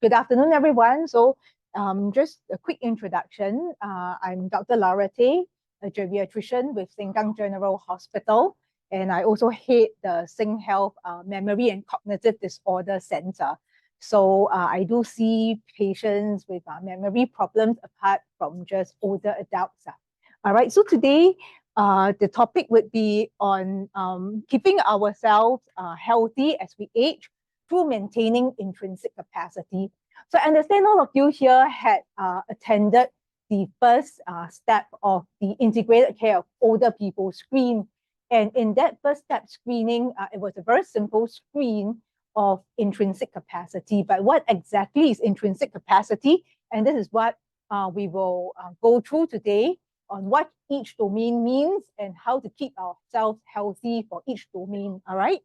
Good afternoon, everyone. So just a quick introduction. I'm Dr. Laura Tay, a geriatrician with Sengkang General Hospital, and I also head the Sing Health Memory and Cognitive Disorder Center. So I do see patients with memory problems apart from just older adults. All right, so today the topic would be on keeping ourselves healthy as we age through maintaining intrinsic capacity. So I understand all of you here had attended the first step of the integrated care of older people screen. And in that first step screening, it was a very simple screen of intrinsic capacity. But what exactly is intrinsic capacity? And this is what we will go through today on what each domain means and how to keep ourselves healthy for each domain, all right?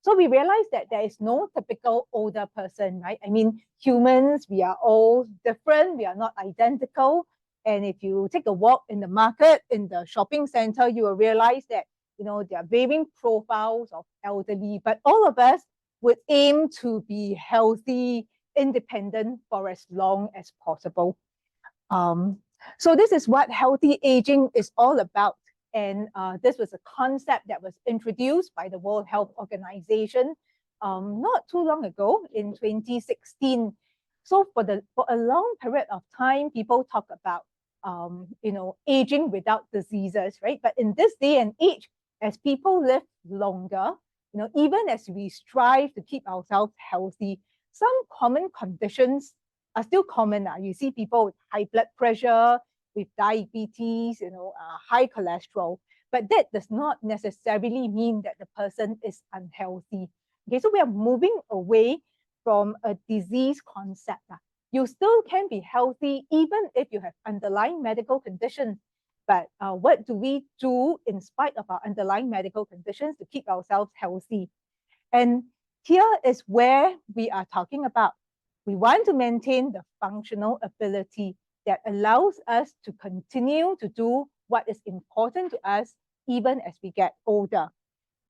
So we realize that there is no typical older person, right? I mean, humans, we are all different. We are not identical. And if you take a walk in the market, in the shopping center, you will realize that, you know, there are varying profiles of elderly, but all of us would aim to be healthy, independent for as long as possible. So this is what healthy aging is all about. And this was a concept that was introduced by the World Health Organization not too long ago in 2016. So for a long period of time, people talk about you know, aging without diseases, right? But in this day and age, as people live longer, you know, even as we strive to keep ourselves healthy, some common conditions are still common. You see people with high blood pressure, with diabetes, you know, high cholesterol, but that does not necessarily mean that the person is unhealthy. Okay, so we are moving away from a disease concept. You still can be healthy even if you have underlying medical conditions. But what do we do in spite of our underlying medical conditions to keep ourselves healthy? And here is where we are talking about. We want to maintain the functional ability that allows us to continue to do what is important to us even as we get older.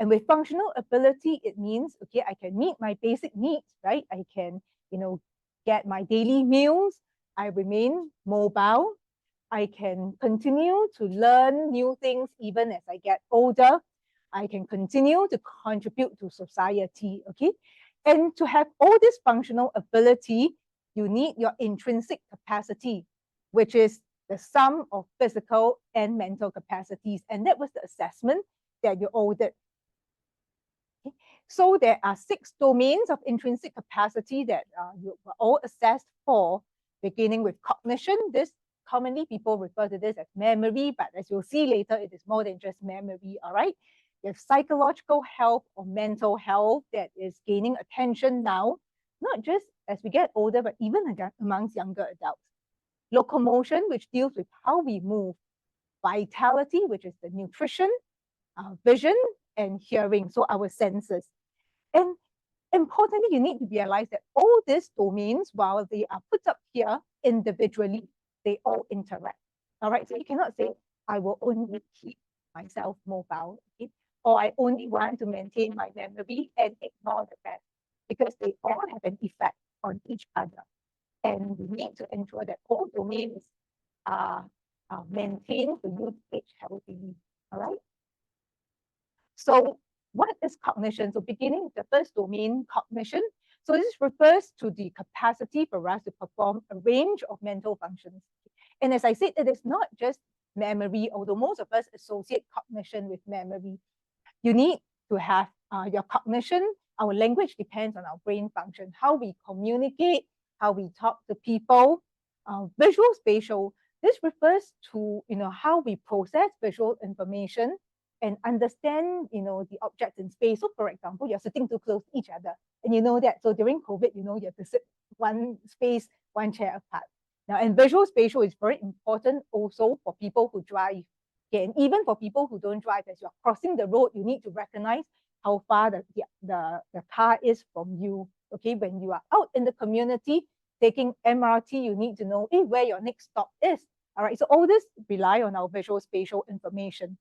And with functional ability, it means, okay, I can meet my basic needs, right? I can, you know, get my daily meals. I remain mobile. I can continue to learn new things even as I get older. I can continue to contribute to society, okay? And to have all this functional ability, you need your intrinsic capacity, which is the sum of physical and mental capacities. And that was the assessment that you all did. Okay. So there are 6 domains of intrinsic capacity that you were all assessed for, beginning with cognition. This commonly people refer to this as memory, but as you'll see later, it is more than just memory, all right? You have psychological health or mental health that is gaining attention now, not just as we get older, but even amongst younger adults. Locomotion, which deals with how we move. Vitality, which is the nutrition, vision, and hearing, so our senses. And importantly, you need to realize that all these domains, while they are put up here individually, they all interact. All right, so you cannot say, I will only keep myself mobile, okay? Or I only want to maintain my memory and ignore the rest, because they all have an effect on each other. And we need to ensure that all domains are maintained for you to age healthily, all right? So what is cognition? So beginning with the first domain, cognition. So this refers to the capacity for us to perform a range of mental functions. And as I said, it is not just memory, although most of us associate cognition with memory. You need to have your cognition. Our language depends on our brain function, how we communicate, how we talk to people. Visual spatial, this refers to, you know, how we process visual information and understand, you know, the objects in space. So for example, you're sitting too close to each other and you know that. So during COVID, you know, you have to sit one space, one chair apart. Now, and visual spatial is very important also for people who drive. Okay, and even for people who don't drive, as you're crossing the road, you need to recognize how far the car is from you. Okay, when you are out in the community, taking MRT, you need to know where your next stop is. All right, so all this rely on our visual spatial information.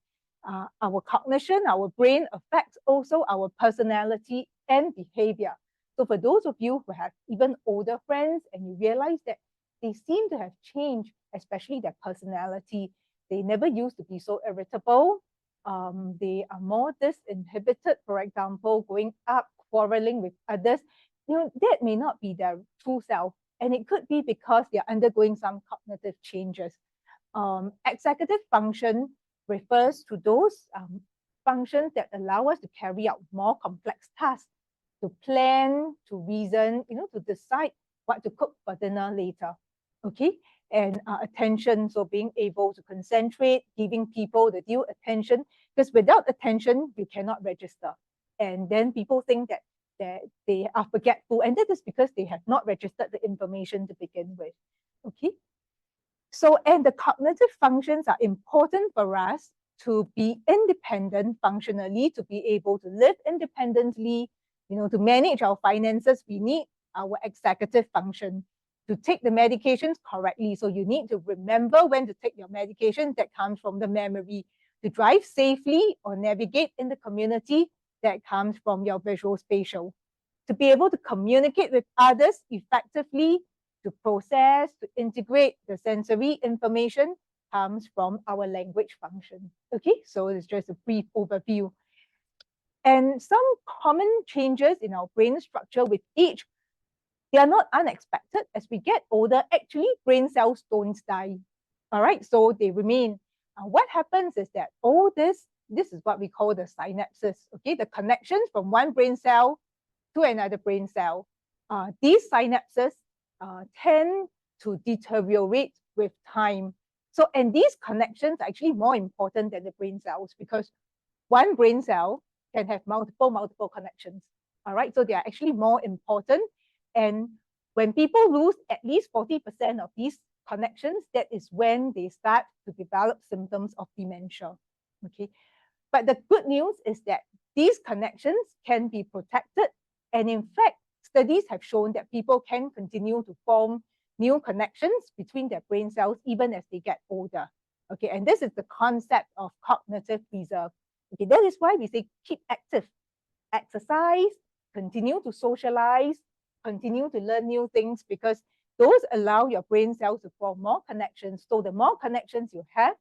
Our cognition, our brain affects also our personality and behavior. So for those of you who have even older friends and you realize that they seem to have changed, especially their personality, they never used to be so irritable. They are more disinhibited, for example, going up, quarreling with others. That may not be their true self. And it could be because they're undergoing some cognitive changes. Executive function refers to those functions that allow us to carry out more complex tasks, to plan, to reason, to decide what to cook for dinner later. Okay, and attention, so being able to concentrate, giving people the due attention, because without attention, you cannot register. And then people think that they are forgetful, and that is because they have not registered the information to begin with. Okay, so and the cognitive functions are important for us to be independent functionally, to be able to live independently, to manage our finances. We need our executive function to take the medications correctly. So you need to remember when to take your medication. That comes from the memory. To drive safely or navigate in the community, that comes from your visual spatial. To be able to communicate with others effectively, to process, to integrate the sensory information, comes from our language function. Okay, so it's just a brief overview. And some common changes in our brain structure with age, they are not unexpected. As we get older, actually brain cells don't die. All right, so they remain. What happens is that all this is what we call the synapses, okay, the connections from one brain cell to another brain cell. These synapses tend to deteriorate with time. So, and these connections are actually more important than the brain cells, because one brain cell can have multiple connections. All right, so they are actually more important. And when people lose at least 40% of these connections, that is when they start to develop symptoms of dementia. Okay, but the good news is that these connections can be protected. And in fact, studies have shown that people can continue to form new connections between their brain cells even as they get older. Okay, and this is the concept of cognitive reserve. Okay, that is why we say keep active, exercise, continue to socialize, continue to learn new things, because those allow your brain cells to form more connections. So the more connections you have,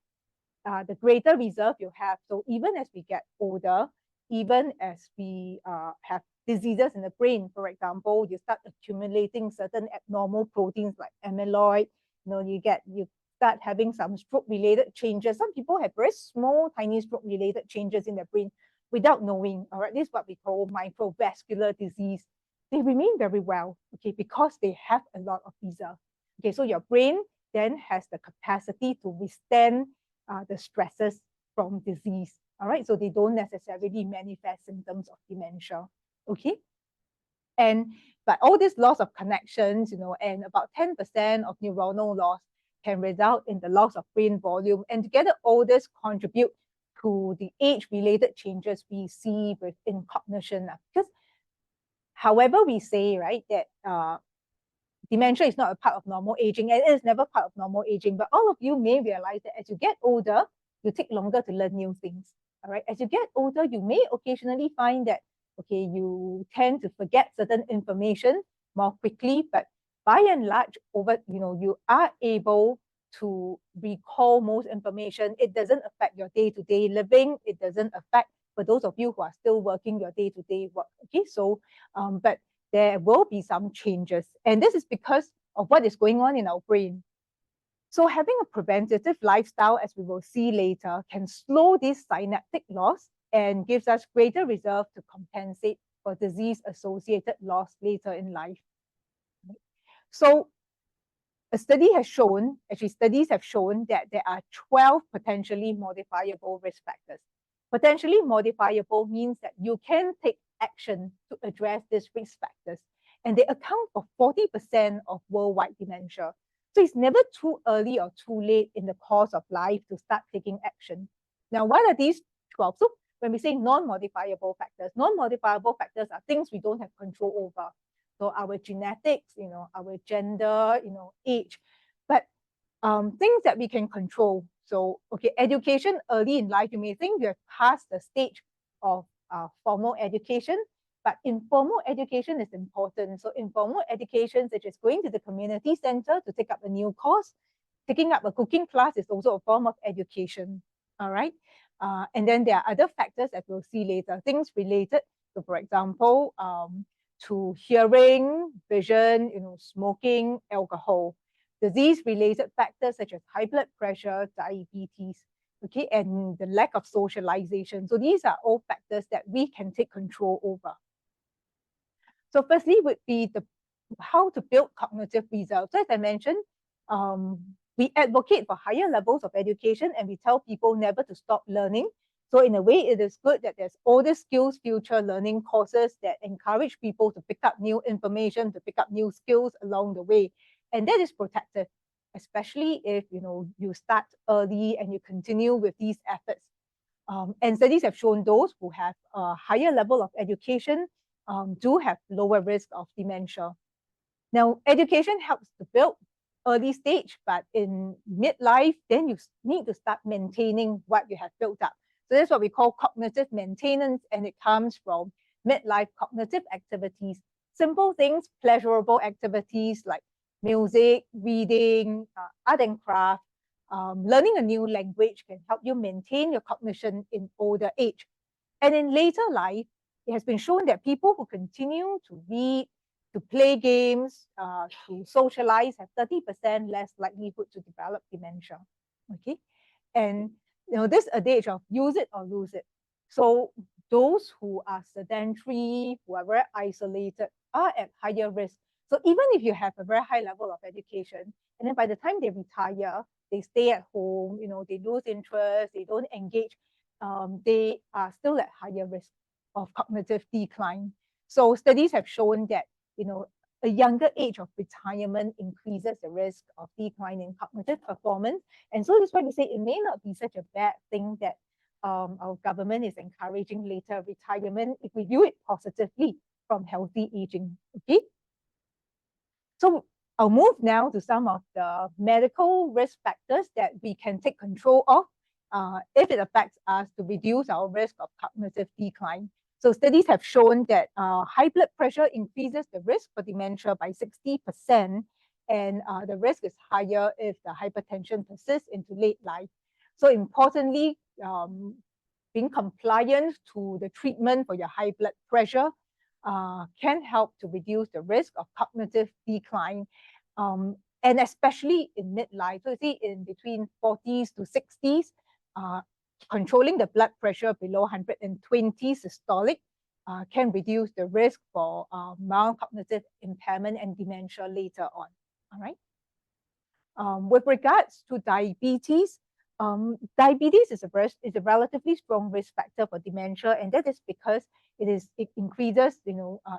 the greater reserve you have. So even as we get older, even as we have diseases in the brain, for example, you start accumulating certain abnormal proteins like amyloid, you start having some stroke-related changes. Some people have very small, tiny stroke-related changes in their brain without knowing. All right, this is what we call microvascular disease. They remain very well, okay, because they have a lot of reserve. Okay, so your brain then has the capacity to withstand the stresses from disease. All right, so they don't necessarily manifest symptoms of dementia. Okay, but all this loss of connections, and about 10% of neuronal loss can result in the loss of brain volume, and together all this contribute to the age-related changes we see within cognition. Because however we say, right, that dementia is not a part of normal aging, and it is never part of normal aging, but all of you may realize that as you get older, you take longer to learn new things. All right, as you get older, you may occasionally find that, okay, you tend to forget certain information more quickly, but by and large, you are able to recall most information. It doesn't affect your day-to-day living. It doesn't affect, for those of you who are still working, your day-to-day work. Okay, so, but there will be some changes. And this is because of what is going on in our brain. So having a preventative lifestyle, as we will see later, can slow this synaptic loss and gives us greater reserve to compensate for disease-associated loss later in life. So studies have shown that there are 12 potentially modifiable risk factors. Potentially modifiable means that you can take action to address these risk factors, and they account for 40% of worldwide dementia. So it's never too early or too late in the course of life to start taking action. Now, what are these 12? So when we say non-modifiable factors are things we don't have control over. So our genetics, our gender, age, but things that we can control. So, okay, education early in life, you may think you have passed the stage of formal education, But informal education is important. So informal education, such as going to the community center to take up a new course, taking up a cooking class is also a form of education. All right. And then there are other factors that we'll see later, things related to, for example, to hearing, vision, smoking, alcohol, disease-related factors such as high blood pressure, diabetes, okay, and the lack of socialization. So these are all factors that we can take control over. So firstly would be how to build cognitive results. So as I mentioned, we advocate for higher levels of education and we tell people never to stop learning. So in a way, it is good that there's all the skills future learning courses that encourage people to pick up new information, to pick up new skills along the way. And that is protective, especially if you start early and you continue with these efforts. And studies have shown those who have a higher level of education do have lower risk of dementia. Now, education helps to build early stage, but in midlife, then you need to start maintaining what you have built up. So that's what we call cognitive maintenance, and it comes from midlife cognitive activities. Simple things, pleasurable activities like music, reading, art and craft, learning a new language can help you maintain your cognition in older age. And in later life, it has been shown that people who continue to read, to play games, to socialize have 30% less likelihood to develop dementia. Okay, and this adage of use it or lose it. So those who are sedentary, who are very isolated, are at higher risk. So even if you have a very high level of education, and then by the time they retire, they stay at home, they lose interest, they don't engage, they are still at higher risk of cognitive decline. So studies have shown that a younger age of retirement increases the risk of decline in cognitive performance. And so that's why we say it may not be such a bad thing that our government is encouraging later retirement if we view it positively from healthy aging. Okay. So I'll move now to some of the medical risk factors that we can take control of if it affects us to reduce our risk of cognitive decline. So studies have shown that high blood pressure increases the risk for dementia by 60%, and the risk is higher if the hypertension persists into late life. So importantly, being compliant to the treatment for your high blood pressure can help to reduce the risk of cognitive decline, and especially in midlife. So you see, in between 40s to 60s, controlling the blood pressure below 120 systolic can reduce the risk for mild cognitive impairment and dementia later on. All right. With regards to diabetes, diabetes is a relatively strong risk factor for dementia, and that is because it increases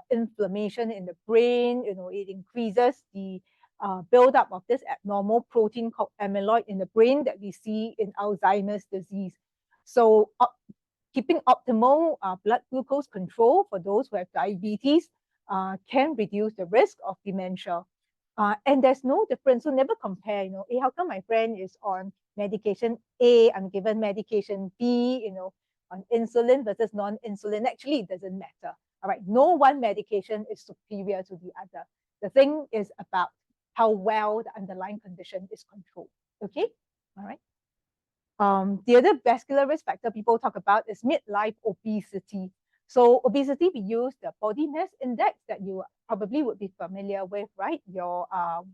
inflammation in the brain. It increases the buildup of this abnormal protein called amyloid in the brain that we see in Alzheimer's disease. So keeping optimal blood glucose control for those who have diabetes can reduce the risk of dementia. And there's no difference, so never compare, hey, how come my friend is on medication A, I'm given medication B, on insulin versus non-insulin. Actually, it doesn't matter. All right, no one medication is superior to the other. The thing is about how well the underlying condition is controlled. Okay, all right. The other vascular risk factor people talk about is midlife obesity. So obesity, we use the body mass index that you probably would be familiar with, right? Your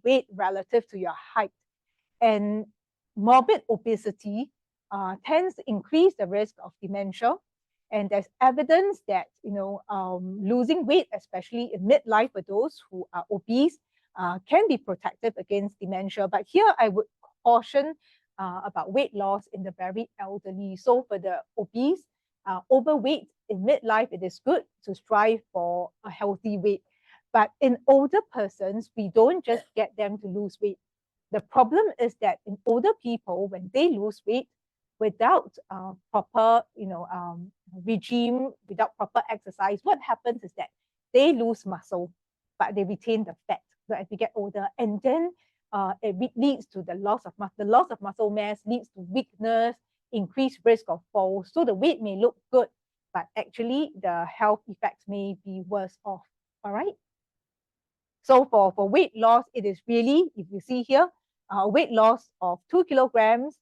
weight relative to your height. And morbid obesity tends to increase the risk of dementia. And there's evidence that, losing weight, especially in midlife for those who are obese, can be protective against dementia. But here I would caution about weight loss in the very elderly. So for the obese, overweight in midlife, it is good to strive for a healthy weight. But in older persons, we don't just get them to lose weight. The problem is that in older people, when they lose weight without proper, regime, without proper exercise, what happens is that they lose muscle, but they retain the fat. So as we get older, and then it leads to the loss of muscle mass leads to weakness, increased risk of falls. So the weight may look good, but actually the health effects may be worse off. All right. So for weight loss, it is really, if you see here, weight loss of 2 kilograms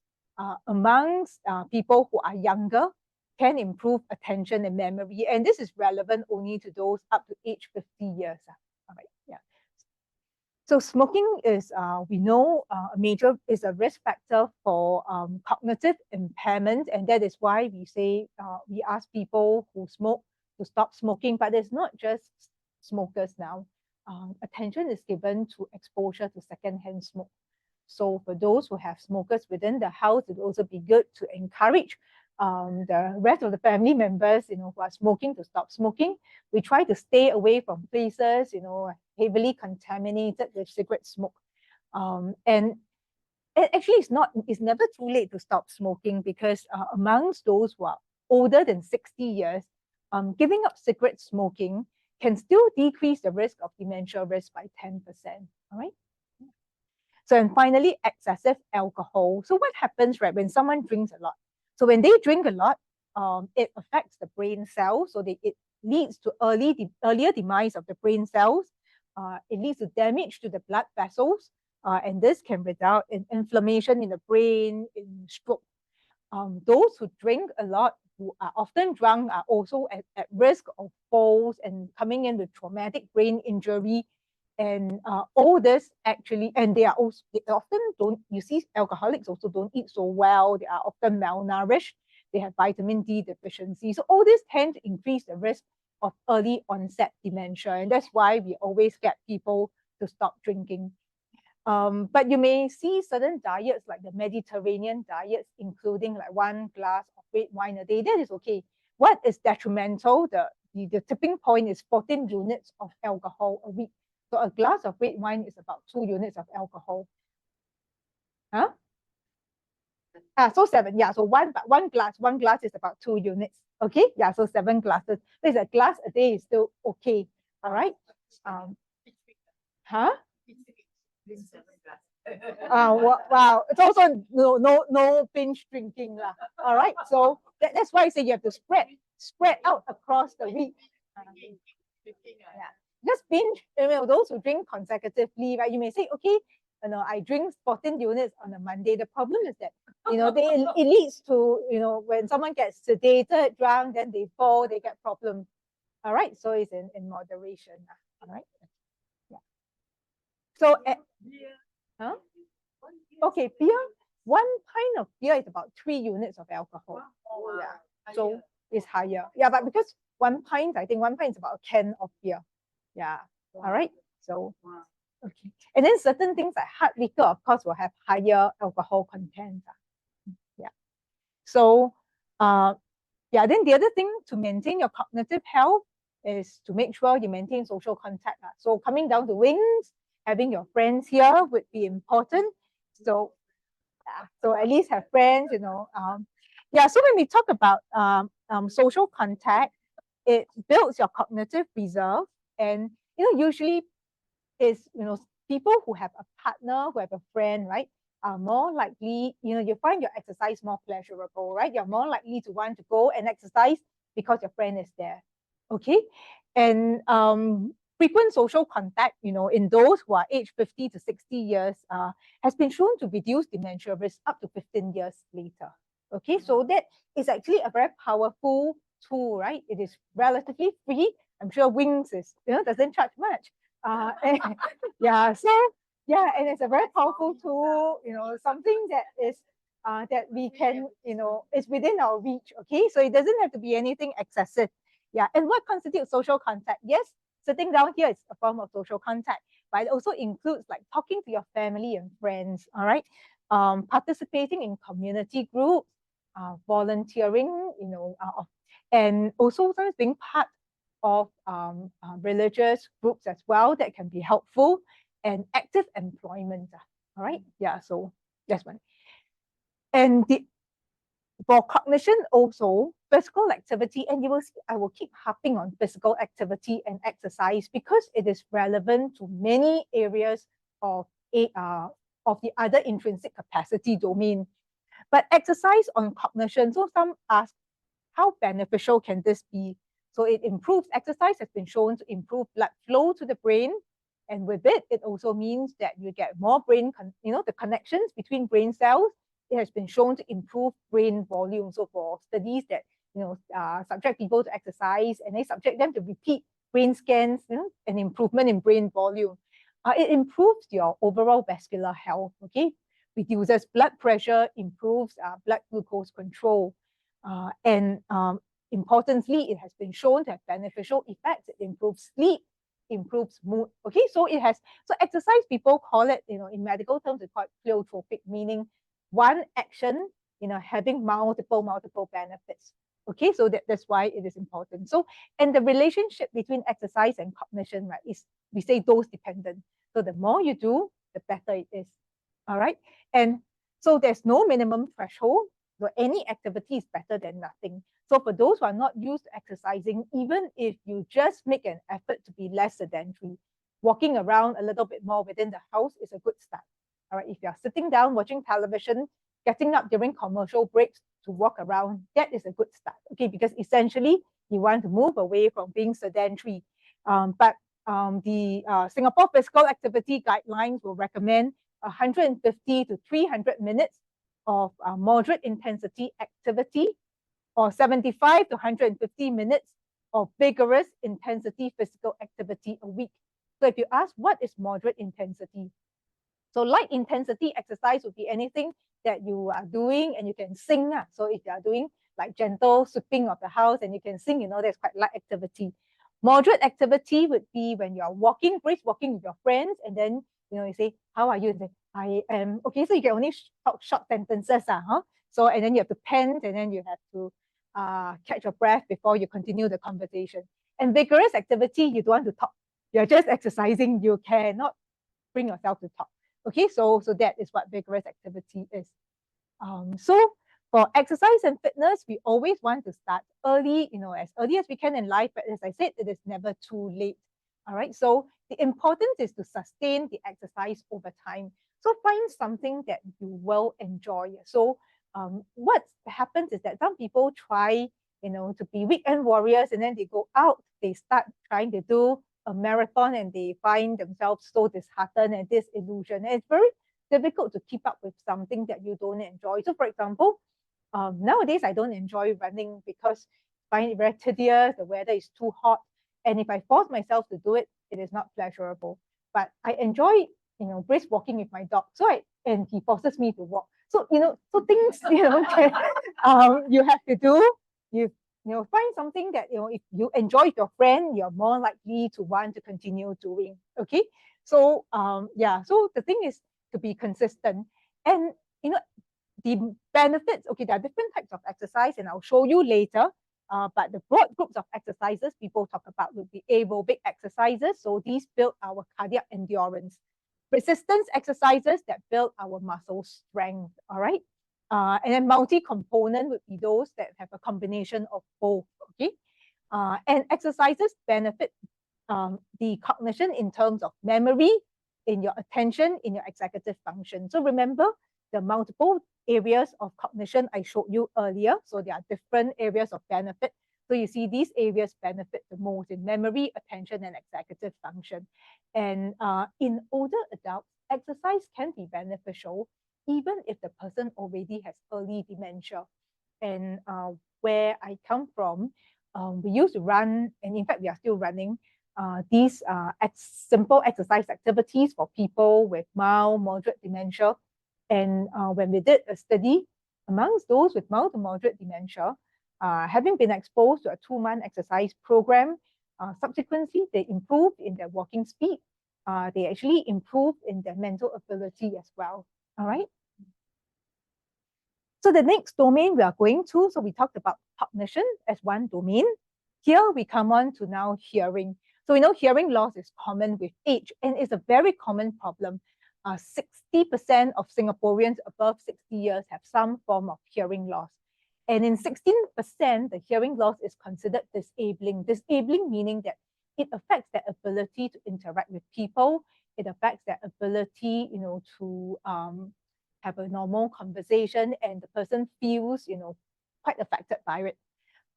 amongst people who are younger can improve attention and memory. And this is relevant only to those up to age 50 years. All right, yeah. So smoking is, we know, is a risk factor for cognitive impairment. And that is why we say, we ask people who smoke to stop smoking, but it's not just smokers now. Attention is given to exposure to secondhand smoke. So for those who have smokers within the house, it would also be good to encourage the rest of the family members, who are smoking to stop smoking. We try to stay away from places, heavily contaminated with cigarette smoke. And actually, it's never too late to stop smoking, because amongst those who are older than 60 years, giving up cigarette smoking can still decrease the risk of dementia risk by 10%. All right. So, and finally, excessive alcohol. So what happens, right, when someone drinks a lot? So when they drink a lot, it affects the brain cells. So it leads to earlier demise of the brain cells. It leads to damage to the blood vessels. And this can result in inflammation in the brain, in stroke. Those who drink a lot, who are often drunk, are also at risk of falls and coming in with traumatic brain injury. And all this actually, and they often don't, you see, alcoholics also don't eat so well. They are often malnourished. They have vitamin D deficiency. So all this tend to increase the risk of early onset dementia. And that's why we always get people to stop drinking. But you may see certain diets like the Mediterranean diets, including like 1 glass of red wine a day. That is okay. What is detrimental, the tipping point is 14 units of alcohol a week. So a glass of red wine is about 2 units of alcohol. Huh? So 7, yeah. So one glass is about 2 units. Okay, yeah. So 7 glasses. There's a glass a day is still okay. All right. Huh? Wow. It's also no binge drinking lah. All right. So that's why I say you have to spread out across the week. Yeah. Just binge, those who drink consecutively, right? You may say, okay, I drink 14 units on a Monday. The problem is that, it leads to, when someone gets sedated, drunk, then they fall, they get problems. All right. So it's in moderation. All right. Yeah. So, huh? Okay, beer, 1 pint of beer is about 3 units of alcohol. Yeah. So it's higher. Yeah, but because 1 pint, I think 1 pint is about a can of beer. Yeah. All right. So, okay. And then certain things like hard liquor, of course, will have higher alcohol content. Yeah. So, yeah, then the other thing to maintain your cognitive health is to make sure you maintain social contact. So coming down to Wings, having your friends here would be important. So, yeah, so at least have friends, yeah, so when we talk about social contact, it builds your cognitive reserve. And, usually is, people who have a partner, who have a friend, right, are more likely, you find your exercise more pleasurable, right? You're more likely to want to go and exercise because your friend is there. Okay. And frequent social contact, in those who are aged 50 to 60 years, has been shown to reduce dementia risk up to 15 years later. Okay, so that is actually a very powerful tool, right? It is relatively free. I'm sure Wings is, doesn't charge much. Yeah, so yeah, and it's a very powerful tool, something that is that we can, is within our reach. Okay, so it doesn't have to be anything excessive. Yeah, and what constitutes social contact? Yes, sitting down here is a form of social contact, but it also includes like talking to your family and friends. All right, participating in community groups, volunteering, and also sometimes being part of religious groups as well that can be helpful, and active employment. All right, yeah, so that's one. And for cognition also, physical activity, and you will see, I will keep harping on physical activity and exercise because it is relevant to many areas of the other intrinsic capacity domain. But exercise on cognition, so some ask, how beneficial can this be? So it improves, exercise has been shown to improve blood flow to the brain. And with it, it also means that you get more brain, the connections between brain cells. It has been shown to improve brain volume. So for studies that, subject people to exercise and they subject them to repeat brain scans, an improvement in brain volume. It improves your overall vascular health, okay? Reduces blood pressure, improves blood glucose control. And importantly, it has been shown to have beneficial effects. It improves sleep, improves mood. Okay, so it has, so exercise, people call it, in medical terms, it's called pleiotropic, meaning one action, having multiple benefits. Okay, so that's why it is important. So, and the relationship between exercise and cognition, right, is, we say, dose dependent. So the more you do, the better it is. All right. And so there's no minimum threshold. So any activity is better than nothing. So for those who are not used to exercising, even if you just make an effort to be less sedentary, walking around a little bit more within the house is a good start. All right. If you're sitting down watching television, getting up during commercial breaks to walk around, that is a good start. Okay, because essentially you want to move away from being sedentary. But the Singapore Physical Activity Guidelines will recommend 150 to 300 minutes of moderate intensity activity, or 75 to 150 minutes of vigorous intensity physical activity a week. So if you ask, what is moderate intensity? So light intensity exercise would be anything that you are doing and you can sing. So if you are doing like gentle sweeping of the house and you can sing, that's quite light activity. Moderate activity would be when you're walking, brisk walking with your friends, and then you say, how are you? And say, I am okay. So you can only talk short sentences, So and then you have to pant, and then you have to catch your breath before you continue the conversation. And vigorous activity, you don't want to talk. You're just exercising. You cannot bring yourself to talk. Okay, so that is what vigorous activity is. So for exercise and fitness, we always want to start early, as early as we can in life. But as I said, it is never too late. All right, so the importance is to sustain the exercise over time. So find something that you will enjoy. So what happens is that some people try, to be weekend warriors, and then they go out, they start trying to do a marathon, and they find themselves so disheartened and disillusioned. And it's very difficult to keep up with something that you don't enjoy. So for example, nowadays I don't enjoy running because I find it very tedious, the weather is too hot. And if I force myself to do it, it is not pleasurable. But I enjoy, brisk walking with my dog. And he forces me to walk. So, so things, you have to do, find something that, if you enjoy with your friend, you're more likely to want to continue doing. Okay. So, so the thing is to be consistent. And, the benefits, okay, there are different types of exercise, and I'll show you later. But the broad groups of exercises people talk about would be aerobic exercises. So these build our cardiac endurance. Resistance exercises that build our muscle strength, all right? And then multi-component would be those that have a combination of both, okay? And exercises benefit the cognition in terms of memory, in your attention, in your executive function. So remember the multiple areas of cognition I showed you earlier. So there are different areas of benefit. So you see these areas benefit the most in memory, attention, and executive function. And in older adults, exercise can be beneficial even if the person already has early dementia. And where I come from, we used to run, and in fact, we are still running these simple exercise activities for people with mild, moderate dementia. And when we did a study amongst those with mild to moderate dementia, having been exposed to a 2-month exercise program, subsequently, they improved in their walking speed. They actually improved in their mental ability as well. All right. So the next domain we are going to, so we talked about cognition as one domain. Here we come on to now hearing. So we know hearing loss is common with age, and it's a very common problem. 60% of Singaporeans above 60 years have some form of hearing loss. And in 16%, the hearing loss is considered disabling. Disabling meaning that it affects their ability to interact with people. It affects their ability, to have a normal conversation, and the person feels, quite affected by it.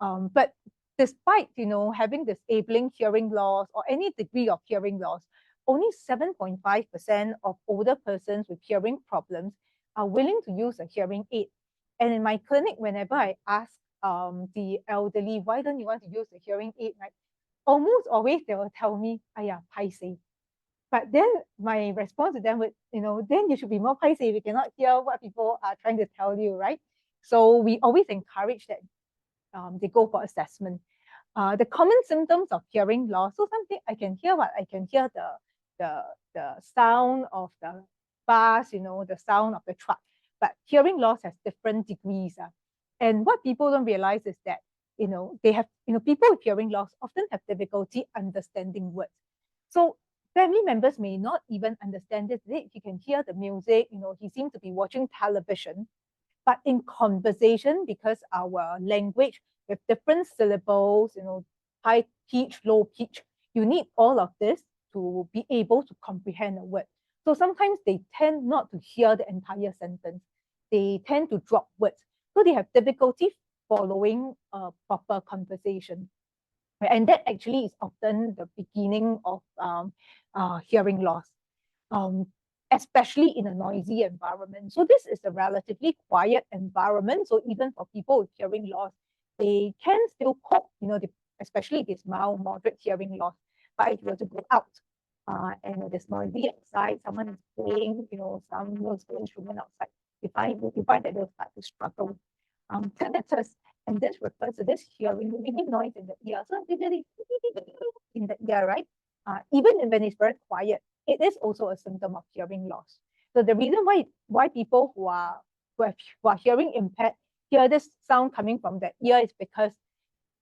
But despite, having disabling hearing loss or any degree of hearing loss, only 7.5% of older persons with hearing problems are willing to use a hearing aid. And in my clinic, whenever I ask the elderly, why don't you want to use a hearing aid, right? Almost always they will tell me, "Aya, paiseh." But then my response to them would, then you should be more paiseh if you cannot hear what people are trying to tell you, right? So we always encourage that they go for assessment. The common symptoms of hearing loss. So something I can hear what I can hear the sound of the bus, the sound of the truck. But hearing loss has different degrees. And what people don't realize is that, they have, people with hearing loss often have difficulty understanding words. So family members may not even understand this. He can hear the music, he seems to be watching television. But in conversation, because our language with different syllables, high pitch, low pitch, you need all of this to be able to comprehend a word. So sometimes they tend not to hear the entire sentence. They tend to drop words. So they have difficulty following a proper conversation. And that actually is often the beginning of hearing loss. Especially in a noisy environment. So this is a relatively quiet environment. So even for people with hearing loss, they can still cope, especially if it's mild, moderate hearing loss. But if you were to go out and it's noisy outside, someone is playing, some musical instrument outside, you find that they'll start to struggle. Tinnitus, and this refers to this hearing, ringing noise in the ear. So in the ear, right? Even when it's very quiet, it is also a symptom of hearing loss. So the reason why people who are hearing impaired hear this sound coming from the ear is because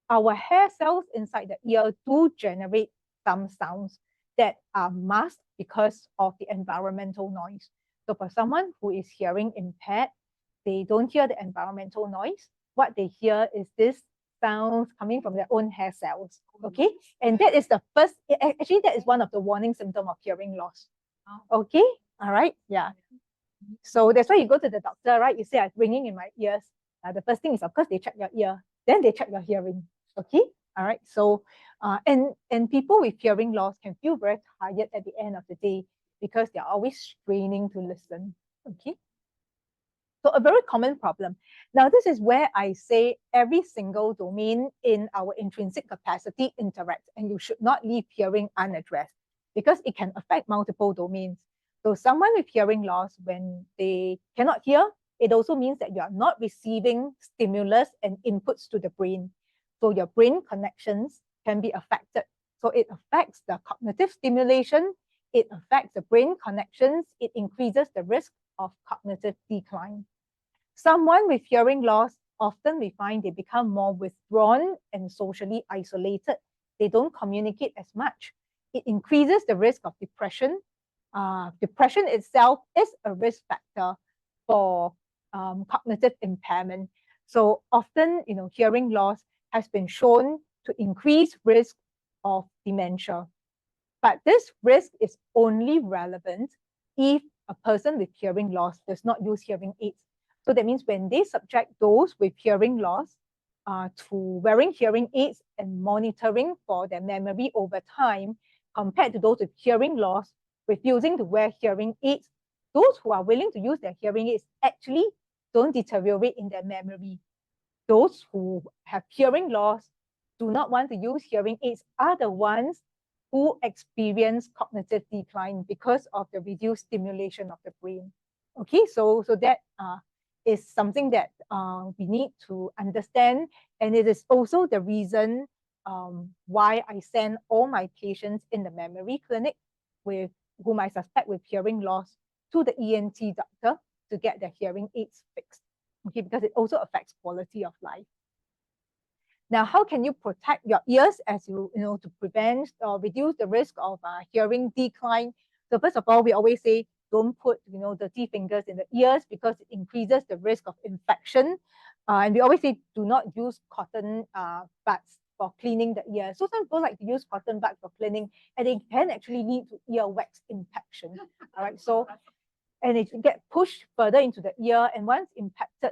our hair cells inside the ear do generate some sounds that are masked because of the environmental noise. So for someone who is hearing impaired, they don't hear the environmental noise. What they hear is this sounds coming from their own hair cells. Okay, and that is the first. Actually, that is one of the warning symptoms of hearing loss. Okay, all right, yeah. So that's why you go to the doctor, right? You say I'm ringing in my ears. The first thing is, of course, they check your ear. Then they check your hearing. Okay, all right. So, and people with hearing loss can feel very tired at the end of the day because they're always straining to listen. Okay. So a very common problem. Now, this is where I say every single domain in our intrinsic capacity interacts, and you should not leave hearing unaddressed because it can affect multiple domains. So someone with hearing loss, when they cannot hear, it also means that you are not receiving stimulus and inputs to the brain. So your brain connections can be affected. So it affects the cognitive stimulation, it affects the brain connections, it increases the risk of cognitive decline. Someone with hearing loss, often we find they become more withdrawn and socially isolated. They don't communicate as much. It increases the risk of depression. Depression itself is a risk factor for cognitive impairment. So often, hearing loss has been shown to increase risk of dementia. But this risk is only relevant if a person with hearing loss does not use hearing aids. So that means when they subject those with hearing loss to wearing hearing aids and monitoring for their memory over time, compared to those with hearing loss refusing to wear hearing aids, those who are willing to use their hearing aids actually don't deteriorate in their memory. Those who have hearing loss do not want to use hearing aids are the ones who experience cognitive decline because of the reduced stimulation of the brain. Okay, so that is something that we need to understand, and it is also the reason why I send all my patients in the memory clinic with whom I suspect with hearing loss to the ENT doctor to get their hearing aids fixed. Okay, because it also affects quality of life. Now, how can you protect your ears as to prevent or reduce the risk of hearing decline? So first of all, we always say don't put dirty fingers in the ears because it increases the risk of infection. And we always say do not use cotton buds for cleaning the ear. So some people like to use cotton buds for cleaning, and it can actually lead to earwax infection. All right, so and it get pushed further into the ear, and once impacted,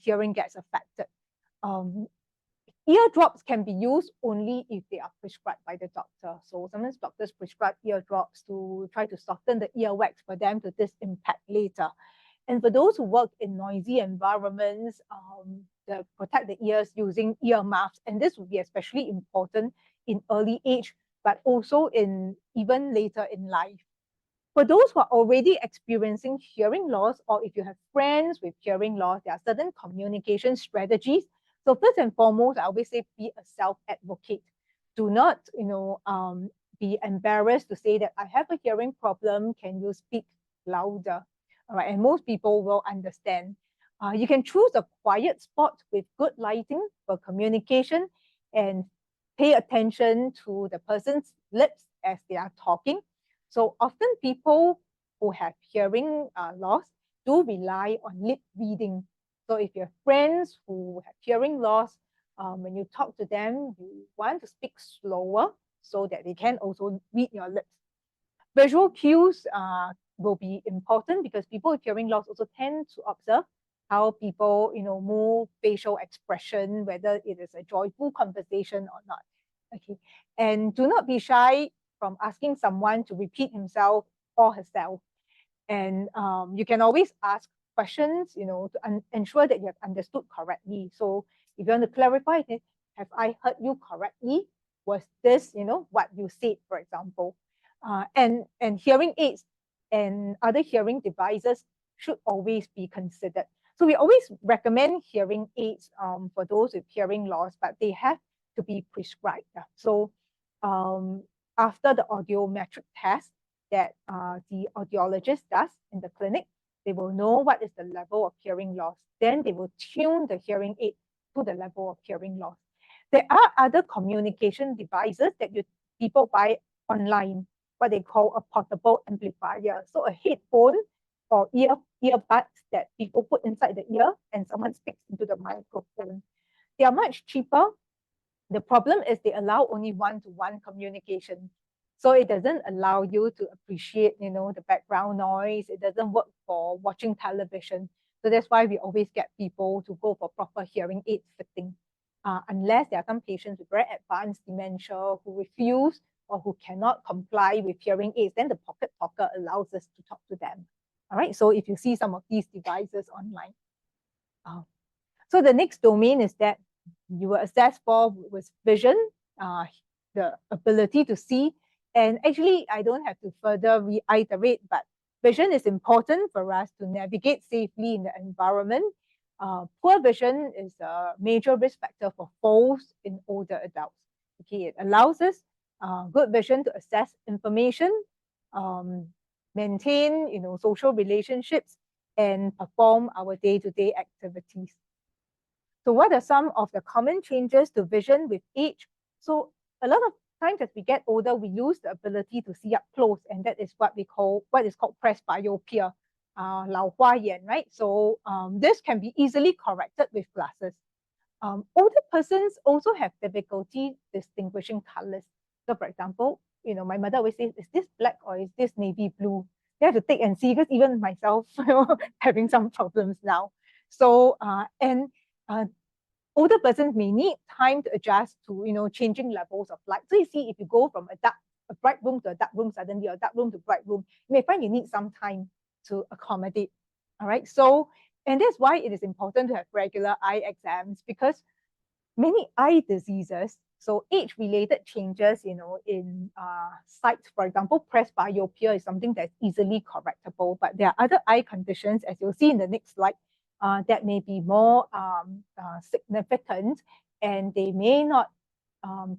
hearing gets affected. Ear drops can be used only if they are prescribed by the doctor. So sometimes doctors prescribe ear drops to try to soften the earwax for them to disimpact later. And for those who work in noisy environments, to protect the ears using ear muffs, and this would be especially important in early age, but also in even later in life. For those who are already experiencing hearing loss, or if you have friends with hearing loss, there are certain communication strategies. So first and foremost, I always say be a self-advocate. Do not, be embarrassed to say that I have a hearing problem. Can you speak louder? All right, and most people will understand. You can choose a quiet spot with good lighting for communication and pay attention to the person's lips as they are talking. So often people who have hearing loss do rely on lip reading. So if you have friends who have hearing loss, when you talk to them, you want to speak slower so that they can also read your lips. Visual cues will be important because people with hearing loss also tend to observe how people, move, facial expression, whether it is a joyful conversation or not. Okay, and do not be shy from asking someone to repeat himself or herself. And you can always ask questions, to ensure that you have understood correctly. So if you want to clarify, have I heard you correctly? Was this, what you said, for example? And hearing aids and other hearing devices should always be considered. So we always recommend hearing aids for those with hearing loss, but they have to be prescribed. So after the audiometric test that the audiologist does in the clinic, they will know what is the level of hearing loss. Then they will tune the hearing aid to the level of hearing loss. There are other communication devices that people buy online, what they call a portable amplifier. So a headphone or earbuds that people put inside the ear and someone speaks into the microphone. They are much cheaper. The problem is they allow only one-to-one communication. So it doesn't allow you to appreciate, the background noise. It doesn't work for watching television. So that's why we always get people to go for proper hearing aid fitting. Unless there are some patients with very advanced dementia who refuse or who cannot comply with hearing aids, then the pocket talker allows us to talk to them. All right, so if you see some of these devices online. So the next domain is that you will assess for with vision, the ability to see. And actually, I don't have to further reiterate, but vision is important for us to navigate safely in the environment. Poor vision is a major risk factor for falls in older adults. Okay, it allows us good vision to assess information, maintain, social relationships, and perform our day-to-day activities. So what are some of the common changes to vision with age? So a lot of times as we get older, we lose the ability to see up close, and that is what is called presbyopia, 老花眼, right? So this can be easily corrected with glasses. Older persons also have difficulty distinguishing colors. So for example, my mother always says, is this black or is this navy blue? They have to take and see, because even myself, having some problems now. So, older persons may need time to adjust to, changing levels of light. So you see, if you go from a bright room to a dark room suddenly, or a dark room to bright room, you may find you need some time to accommodate. All right. So, and that's why it is important to have regular eye exams, because many eye diseases, so age-related changes, in sight, for example, presbyopia is something that's easily correctable, but there are other eye conditions, as you'll see in the next slide, that may be more significant, and they may not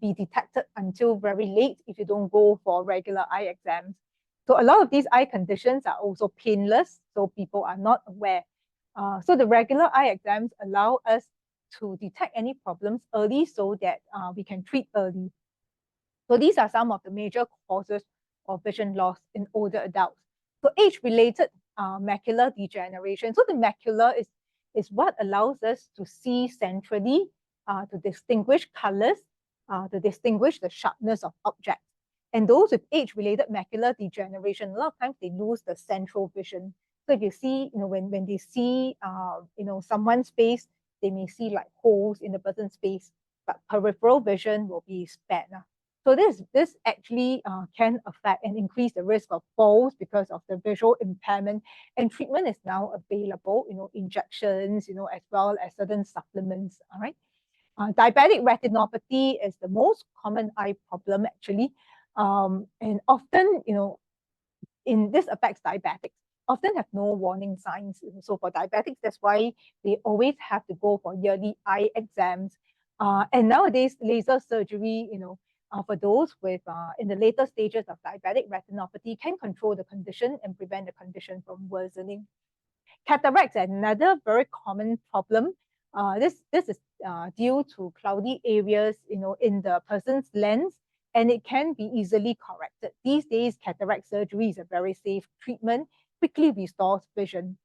be detected until very late if you don't go for regular eye exams. So a lot of these eye conditions are also painless, so people are not aware. So the regular eye exams allow us to detect any problems early so that we can treat early. So these are some of the major causes of vision loss in older adults. So age-related macular degeneration. So the macula is what allows us to see centrally, to distinguish colors, to distinguish the sharpness of objects. And those with age-related macular degeneration, a lot of times they lose the central vision. So if you see, when they see, someone's face, they may see like holes in the person's face, but peripheral vision will be spared. So this actually can affect and increase the risk of falls because of the visual impairment. And treatment is now available, injections, as well as certain supplements. All right. Diabetic retinopathy is the most common eye problem actually, and often, this affects diabetics. Often have no warning signs. So for diabetics, that's why they always have to go for yearly eye exams. And nowadays, laser surgery, for those with in the later stages of diabetic retinopathy can control the condition and prevent the condition from worsening. Cataracts are another very common problem. This is due to cloudy areas, in the person's lens, and it can be easily corrected. These days, cataract surgery is a very safe treatment, quickly restores vision.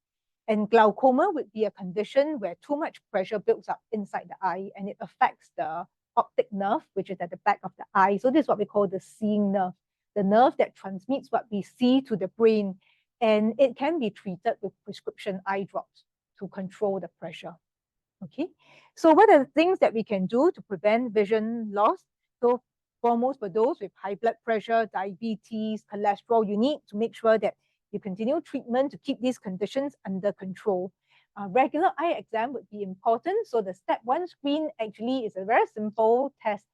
And glaucoma would be a condition where too much pressure builds up inside the eye, and it affects the optic nerve, which is at the back of the eye. So this is what we call the seeing nerve, the nerve that transmits what we see to the brain. And it can be treated with prescription eye drops to control the pressure. Okay, so what are the things that we can do to prevent vision loss? So foremost, for those with high blood pressure, diabetes, cholesterol, you need to make sure that you continue treatment to keep these conditions under control. Regular eye exam would be important. So the step 1 screen actually is a very simple test.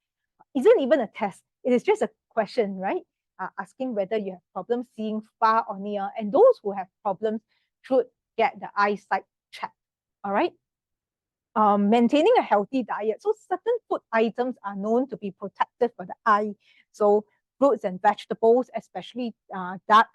It isn't even a test. It is just a question, right? Asking whether you have problems seeing far or near. And those who have problems should get the eyesight checked. All right. Maintaining a healthy diet. So certain food items are known to be protective for the eye. So fruits and vegetables, especially dark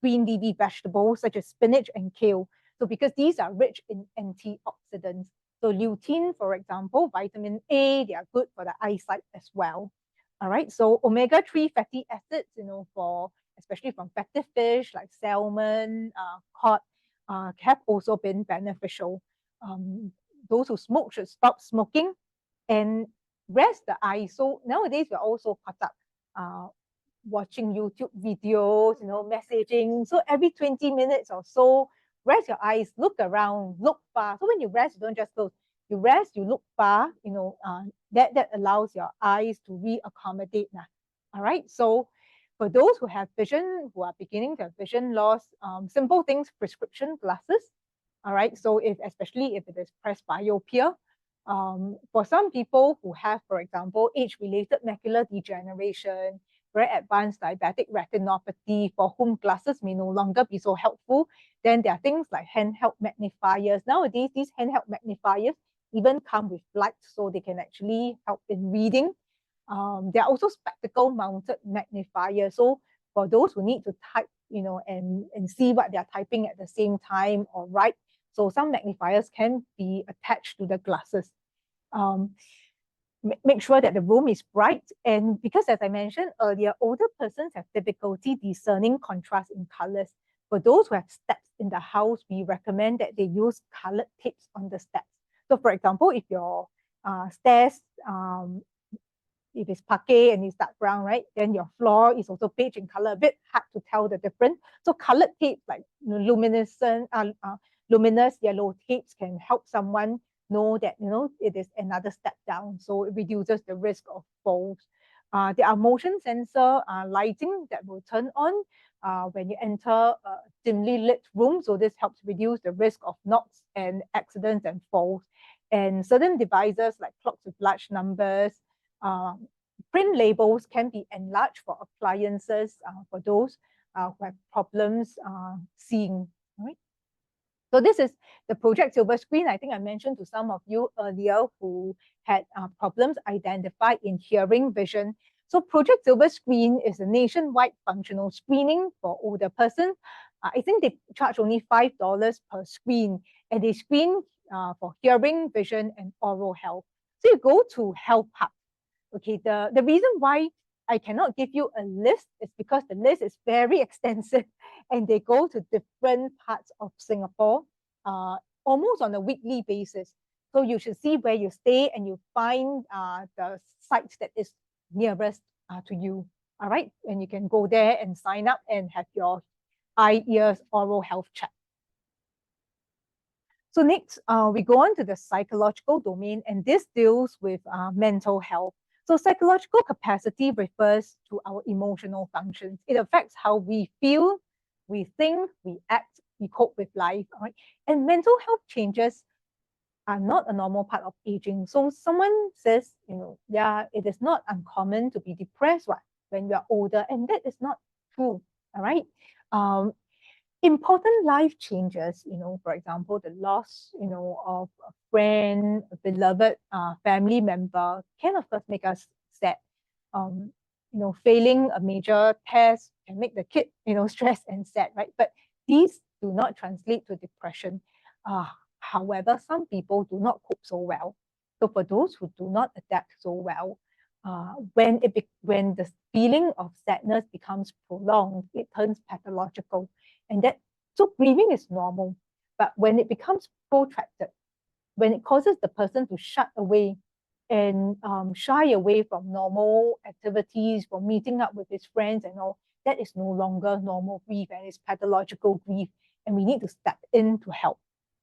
green leafy vegetables such as spinach and kale. So because these are rich in antioxidants. So lutein, for example, vitamin A, they are good for the eyesight as well. All right. So omega-3 fatty acids, especially from fatty fish like salmon, cod, have also been beneficial. Those who smoke should stop smoking and rest the eyes. So nowadays we're also caught up watching YouTube videos, messaging. So every 20 minutes or so, rest your eyes, look around, look far. So when you rest, you don't just close. You rest, you look far, that allows your eyes to reaccommodate. All right. So for those who have vision, who are beginning to have vision loss, simple things, prescription glasses. All right. So especially if it is presbyopia, for some people who have, for example, age-related macular degeneration, very advanced diabetic retinopathy, for whom glasses may no longer be so helpful, then there are things like handheld magnifiers. Nowadays, these handheld magnifiers even come with lights, so they can actually help in reading. There are also spectacle-mounted magnifiers. So for those who need to type, and see what they're typing at the same time or write, so some magnifiers can be attached to the glasses. Make sure that the room is bright. And because, as I mentioned earlier, older persons have difficulty discerning contrast in colors. For those who have steps in the house, we recommend that they use colored tapes on the steps. So for example, if your stairs, if it's parquet and it's dark brown, right, then your floor is also beige in color, a bit hard to tell the difference. So colored tapes like luminous yellow tapes can help someone know that, it is another step down. So it reduces the risk of falls. There are motion sensor lighting that will turn on when you enter a dimly lit room. So this helps reduce the risk of knocks and accidents and falls. And certain devices like clocks with large numbers, print labels can be enlarged for appliances for those who have problems seeing. Right? So this is the Project Silver Screen. I think I mentioned to some of you earlier who had problems identified in hearing vision. So Project Silver Screen is a nationwide functional screening for older persons. I think they charge only $5 per screen, and they screen for hearing, vision, and oral health. So you go to Health Hub. Okay, the reason why I cannot give you a list is because the list is very extensive and they go to different parts of Singapore almost on a weekly basis. So you should see where you stay and you find the site that is nearest to you. All right, and you can go there and sign up and have your eye, ears, oral health check. So next, we go on to the psychological domain, and this deals with mental health. So psychological capacity refers to our emotional functions. It affects how we feel, we think, we act, we cope with life. All right? And mental health changes are not a normal part of aging. So someone says, yeah, it is not uncommon to be depressed when you are older, and that is not true. All right. Important life changes, for example, the loss, of a friend, a beloved family member can of course make us sad. Um, failing a major test can make the kid, stressed and sad, right? But these do not translate to depression. However, some people do not cope so well. So for those who do not adapt so well, when the feeling of sadness becomes prolonged, it turns pathological. And so grieving is normal, but when it becomes protracted, when it causes the person to shut away and shy away from normal activities, from meeting up with his friends and all, that is no longer normal grief and it's pathological grief, and we need to step in to help.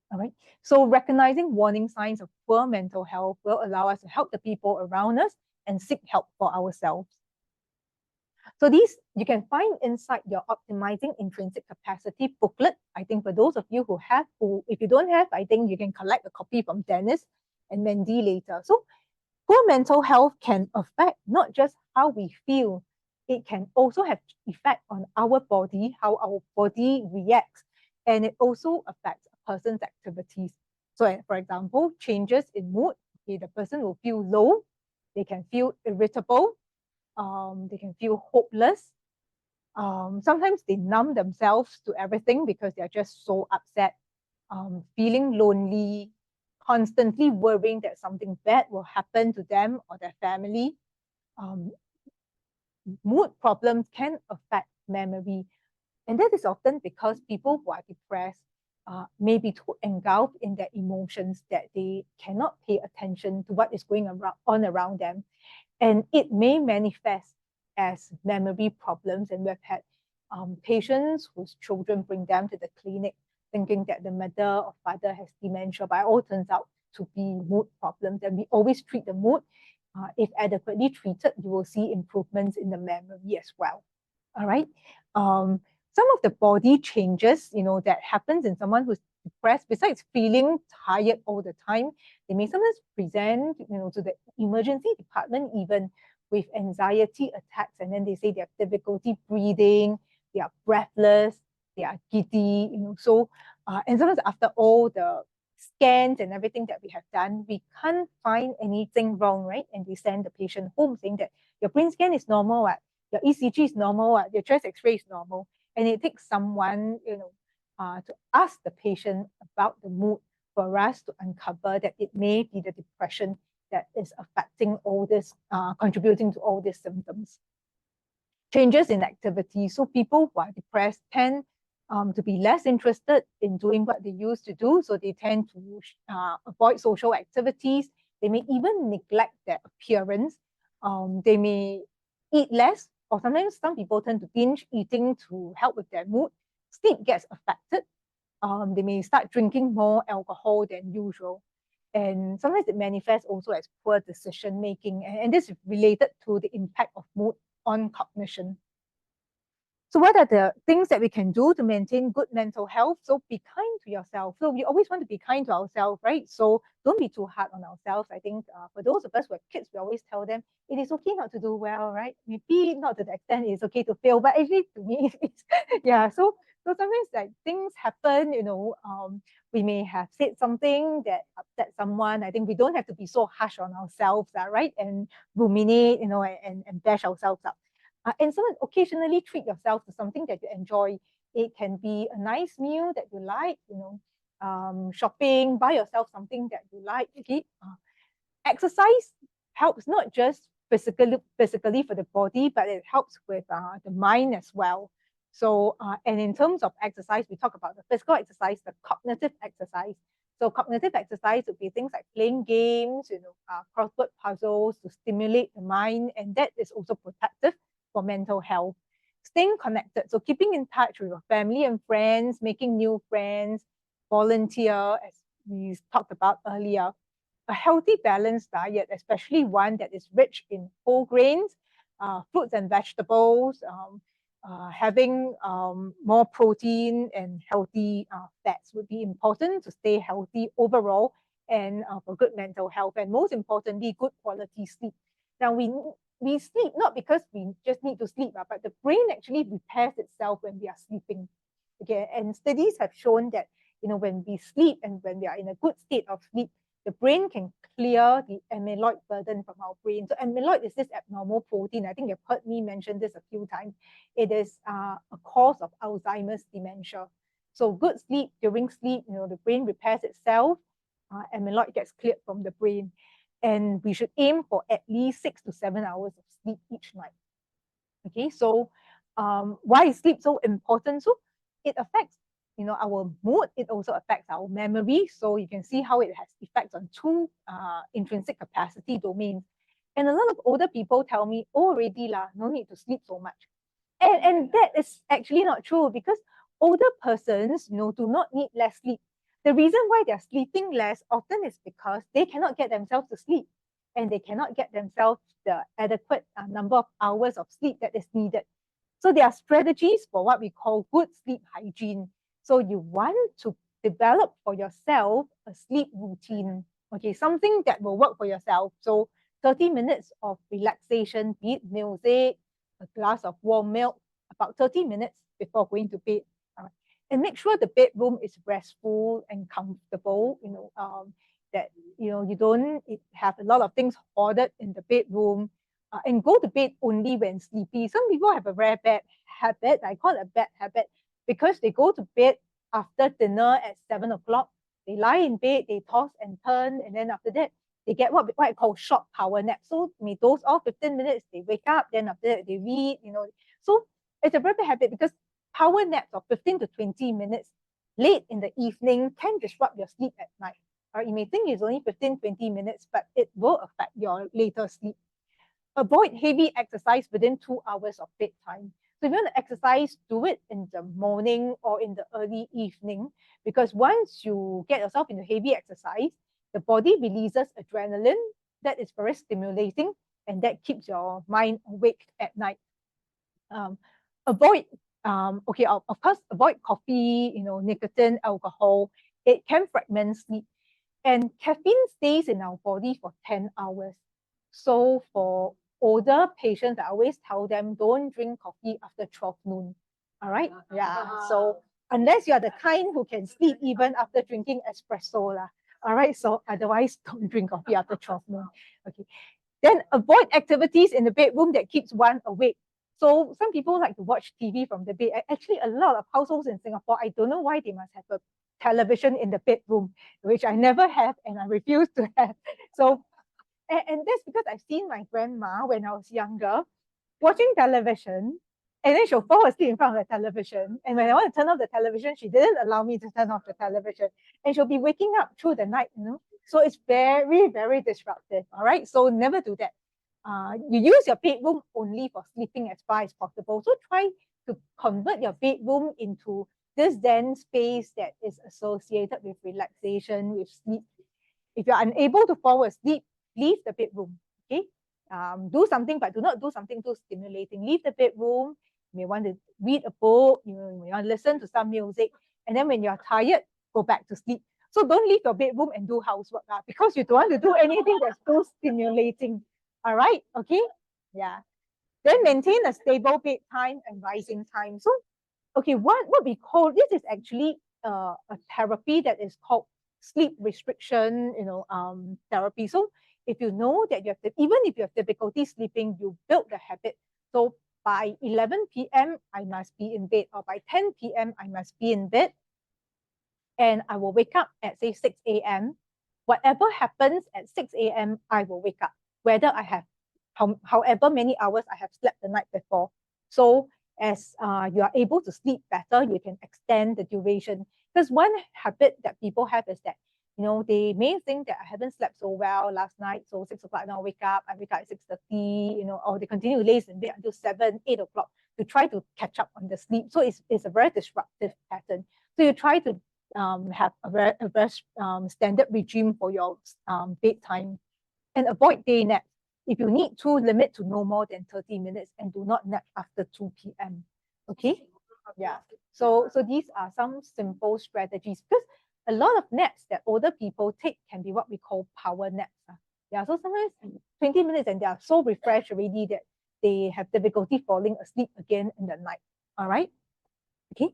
All right. So recognizing warning signs of poor mental health will allow us to help the people around us and seek help for ourselves. So these you can find inside your Optimizing Intrinsic Capacity booklet. I think for those of you if you don't have, I think you can collect a copy from Dennis and Mandy later. So poor mental health can affect not just how we feel, it can also have effect on our body, how our body reacts, and it also affects a person's activities. So for example, changes in mood, okay, the person will feel low, they can feel irritable, they can feel hopeless. Sometimes they numb themselves to everything because they're just so upset, feeling lonely, constantly worrying that something bad will happen to them or their family. Mood problems can affect memory. And that is often because people who are depressed may be too engulfed in their emotions that they cannot pay attention to what is going on around them. And it may manifest as memory problems. And we've had patients whose children bring them to the clinic thinking that the mother or father has dementia, but it all turns out to be mood problems. And we always treat the mood. If adequately treated, you will see improvements in the memory as well. All right. Some of the body changes, that happens in someone who's depressed, besides feeling tired all the time, they may sometimes present, to the emergency department even with anxiety attacks, and then they say they have difficulty breathing, they are breathless, they are giddy, so and sometimes after all the scans and everything that we have done, we can't find anything wrong, right? And we send the patient home saying that your brain scan is normal, your ECG is normal, your chest X-ray is normal, and it takes someone, to ask the patient about the mood for us to uncover that it may be the depression that is affecting all this, contributing to all these symptoms. Changes in activity. So people who are depressed tend to be less interested in doing what they used to do. So they tend to avoid social activities. They may even neglect their appearance. They may eat less, or sometimes some people tend to binge eating to help with their mood. Sleep gets affected. They may start drinking more alcohol than usual. And sometimes it manifests also as poor decision making. And this is related to the impact of mood on cognition. So what are the things that we can do to maintain good mental health? So be kind to yourself. So we always want to be kind to ourselves, right? So don't be too hard on ourselves. I think for those of us who have kids, we always tell them it is okay not to do well, right? Maybe not to the extent it's okay to fail, but actually to me, it's yeah. So sometimes like things happen, we may have said something that upset someone. I think we don't have to be so harsh on ourselves, right? And ruminate, and bash ourselves up. And so occasionally treat yourself to something that you enjoy. It can be a nice meal that you like, shopping, buy yourself something that you like. Okay? Exercise helps not just physically for the body, but it helps with the mind as well. So, and in terms of exercise, we talk about the physical exercise, the cognitive exercise. So cognitive exercise would be things like playing games, crossword puzzles to stimulate the mind, and that is also protective for mental health. Staying connected, so keeping in touch with your family and friends, making new friends, volunteer, as we talked about earlier. A healthy, balanced diet, especially one that is rich in whole grains, fruits and vegetables, having more protein and healthy fats would be important to stay healthy overall and for good mental health. And most importantly, good quality sleep. Now, we sleep not because we just need to sleep, but the brain actually repairs itself when we are sleeping. Okay, and studies have shown that when we sleep and when we are in a good state of sleep, the brain can clear the amyloid burden from our brain. So amyloid is this abnormal protein. I think you've heard me mention this a few times. It is a cause of Alzheimer's dementia. So good sleep, during sleep, the brain repairs itself. Amyloid gets cleared from the brain. And we should aim for at least 6 to 7 hours of sleep each night. Okay, so why is sleep so important? So it affects our mood. It also affects our memory. So you can see how it has effects on two intrinsic capacity domains. And a lot of older people tell me, oh, already lah, no need to sleep so much. And that is actually not true, because older persons do not need less sleep. The reason why they're sleeping less often is because they cannot get themselves to sleep, and they cannot get themselves the adequate number of hours of sleep that is needed. So there are strategies for what we call good sleep hygiene. So you want to develop for yourself a sleep routine, okay, something that will work for yourself. So 30 minutes of relaxation, be it music, a glass of warm milk, about 30 minutes before going to bed. And make sure the bedroom is restful and comfortable, that you don't have a lot of things hoarded in the bedroom, and go to bed only when sleepy. Some people have a very bad habit. I call it a bad habit, because they go to bed after dinner at 7 o'clock. They lie in bed, they toss and turn, and then after that, they get what I call short power nap. So they doze off 15 minutes, they wake up, then after that they read, So it's a very bad habit, because power naps of 15 to 20 minutes late in the evening can disrupt your sleep at night. You may think it's only 15, 20 minutes, but it will affect your later sleep. Avoid heavy exercise within 2 hours of bedtime. So if you want to exercise, do it in the morning or in the early evening, because once you get yourself into heavy exercise, the body releases adrenaline that is very stimulating, and that keeps your mind awake at night. Avoid, of course, avoid coffee, nicotine, alcohol. It can fragment sleep. And caffeine stays in our body for 10 hours. So for older patients, I always tell them, don't drink coffee after 12 noon. All right? Yeah. So unless you're the kind who can sleep even after drinking espresso. All right. So otherwise, don't drink coffee after 12 noon. Okay. Then avoid activities in the bedroom that keeps one awake. So some people like to watch TV from the bed. Actually, a lot of households in Singapore, I don't know why they must have a television in the bedroom, which I never have and I refuse to have. So, and that's because I've seen my grandma when I was younger watching television, and then she'll fall asleep in front of the television. And when I want to turn off the television, she didn't allow me to turn off the television. And she'll be waking up through the night, So it's very, very disruptive. All right. So never do that. You use your bedroom only for sleeping as far as possible. So try to convert your bedroom into this Zen space that is associated with relaxation, with sleep. If you're unable to fall asleep, leave the bedroom. Okay. Do something, but do not do something too stimulating. Leave the bedroom. You may want to read a book. You may want to listen to some music. And then when you're tired, go back to sleep. So don't leave your bedroom and do housework, because you don't want to do anything that's too stimulating. All right. Okay. Yeah. Then maintain a stable bedtime and rising time. So, okay, what we call this is actually a therapy that is called sleep restriction, therapy. So if you know that you have even if you have difficulty sleeping, you build the habit. So by 11 p.m., I must be in bed, or by 10 p.m., I must be in bed. And I will wake up at, say, 6 a.m. Whatever happens at 6 a.m., I will wake up, whether I have however many hours I have slept the night before. So as you are able to sleep better, you can extend the duration. Because one habit that people have is that, they may think that I haven't slept so well last night, so 6 o'clock now I wake up at 6:30, or they continue to lay in bed until 7, 8 o'clock to try to catch up on the sleep. So it's a very disruptive pattern. So you try to have a very standard regime for your bedtime, and avoid day naps. If you need to, limit to no more than 30 minutes and do not nap after 2 p.m. Okay? Yeah. So these are some simple strategies, because a lot of naps that older people take can be what we call power naps. Yeah, so sometimes 20 minutes and they are so refreshed already that they have difficulty falling asleep again in the night. All right? Okay.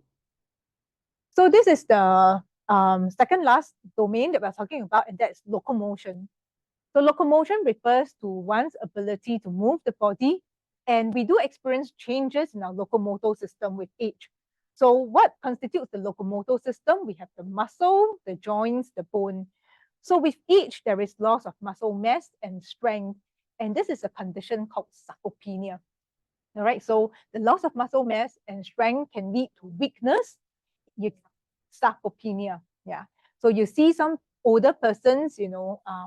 So this is the second last domain that we're talking about, and that's locomotion. So locomotion refers to one's ability to move the body, and we do experience changes in our locomotor system with age. So what constitutes the locomotor system? We have the muscle, the joints, the bone. So with age, there is loss of muscle mass and strength, and this is a condition called sarcopenia. All right, so the loss of muscle mass and strength can lead to weakness, sarcopenia. Yeah, so you see some older persons,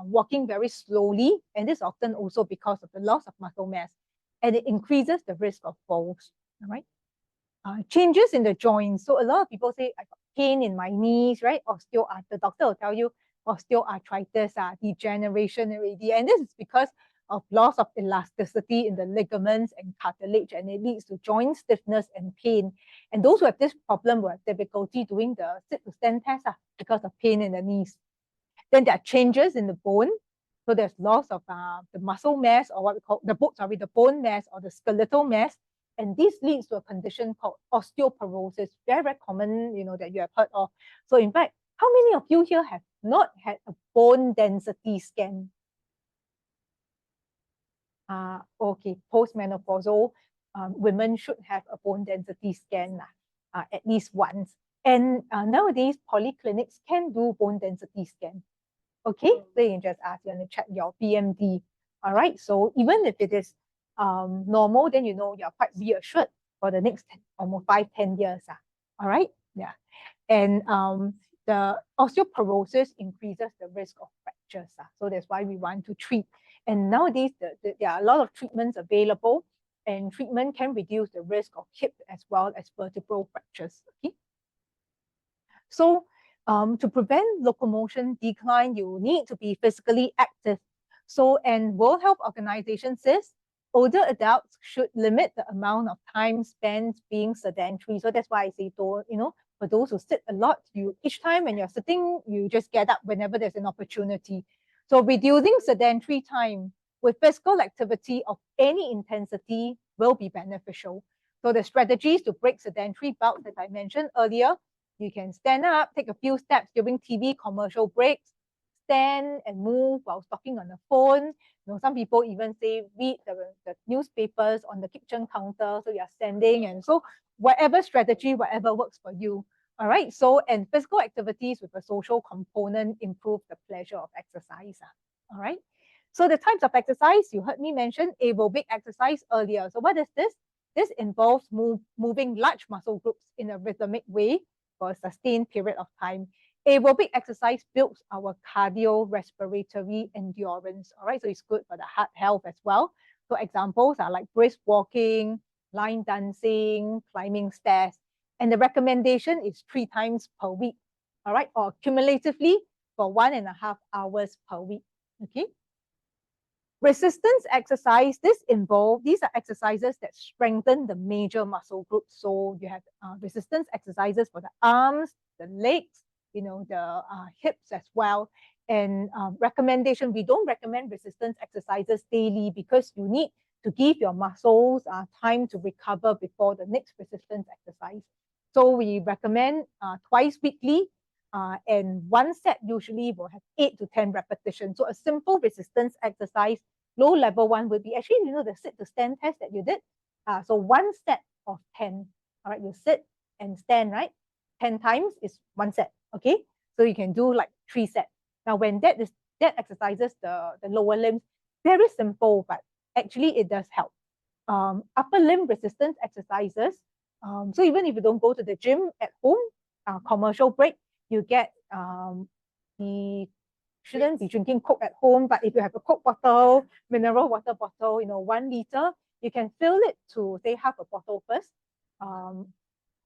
walking very slowly, and this is often also because of the loss of muscle mass, and it increases the risk of falls. All right. Changes in the joints. So a lot of people say, I got pain in my knees, right? The doctor will tell you osteoarthritis, degeneration already. And this is because of loss of elasticity in the ligaments and cartilage, and it leads to joint stiffness and pain. And those who have this problem will have difficulty doing the sit to stand test because of pain in the knees. Then there are changes in the bone. So there's loss of the muscle mass, or what we call the bone mass or the skeletal mass. And this leads to a condition called osteoporosis, very, very common, that you have heard of. So in fact, how many of you here have not had a bone density scan? Okay, postmenopausal women should have a bone density scan at least once. And nowadays, polyclinics can do bone density scan. Okay, so you can just ask them to check your BMD. All right, so even if it is normal, then you're quite reassured for the next almost 5-10 years. All right, yeah. And the osteoporosis increases the risk of fractures. So that's why we want to treat. And nowadays, there are a lot of treatments available, and treatment can reduce the risk of hip as well as vertebral fractures. Okay. So to prevent locomotion decline, you need to be physically active. So, and World Health Organization says older adults should limit the amount of time spent being sedentary. So that's why I say, for those who sit a lot, each time when you're sitting, you just get up whenever there's an opportunity. So reducing sedentary time with physical activity of any intensity will be beneficial. So the strategies to break sedentary bouts that I mentioned earlier, you can stand up, take a few steps during TV commercial breaks, stand and move while talking on the phone. Some people even say read the newspapers on the kitchen counter, so you're standing. And so whatever strategy, whatever works for you. All right, so and physical activities with a social component improve the pleasure of exercise. All right, so the types of exercise, you heard me mention aerobic exercise earlier. So what is this? This involves moving large muscle groups in a rhythmic way for a sustained period of time. Aerobic exercise builds our cardiorespiratory endurance. All right, so it's good for the heart health as well. So examples are like brisk walking, line dancing, climbing stairs. And the recommendation is 3 times per week. All right, or cumulatively for 1.5 hours per week. Okay. Resistance exercise, these are exercises that strengthen the major muscle groups. So you have resistance exercises for the arms, the legs, the hips as well. And recommendation, we don't recommend resistance exercises daily because you need to give your muscles time to recover before the next resistance exercise. So we recommend twice weekly, and one set usually will have 8 to 10 repetitions. So a simple resistance exercise, low level one, would be actually, the sit to stand test that you did. So one set of 10. All right, you sit and stand, right? 10 times is one set. Okay, so you can do like 3 sets. Now, when that exercises the lower limbs, very simple, but actually it does help. Upper limb resistance exercises. So even if you don't go to the gym at home, commercial break, you get shouldn't be drinking Coke at home, but if you have a Coke bottle, mineral water bottle, 1 liter, you can fill it to say half a bottle first.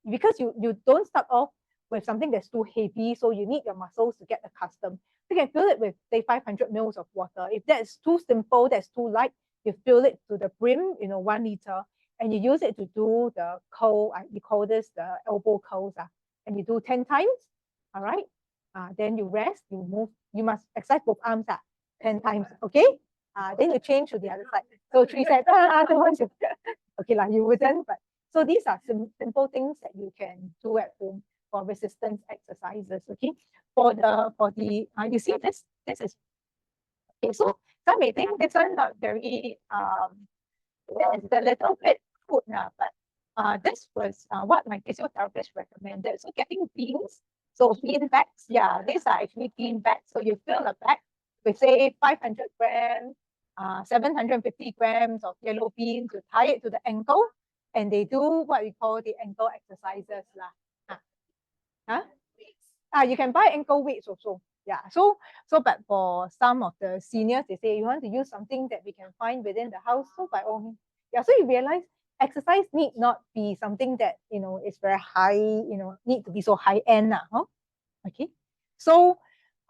Because you don't start off with something that's too heavy, so you need your muscles to get accustomed. You can fill it with, say, 500 mils of water. If that's too simple, that's too light, you fill it to the brim, 1 liter, and you use it to do the curl. We call this the elbow curls, and you do 10 times. All right. Then you rest, you move, you must exercise both arms 10 times. Okay. Then you change to the other side. So 3 sets. Okay, you wouldn't, but so these are simple things that you can do at home for resistance exercises. Okay. For the you see this is okay. So some may think this one not very it's a little bit good now, but this was what my physiotherapist recommended. So getting beans, so bean bags, yeah, these are actually bean bags. So you fill a bag with, say, 500 grams, 750 grams of yellow beans. You tie it to the ankle, and they do what we call the ankle exercises lah. You can buy ankle weights also. Yeah. So but for some of the seniors, they say you want to use something that we can find within the house. So by all means, yeah. So you realize exercise need not be something that is very high. Need to be so high end huh? Okay. So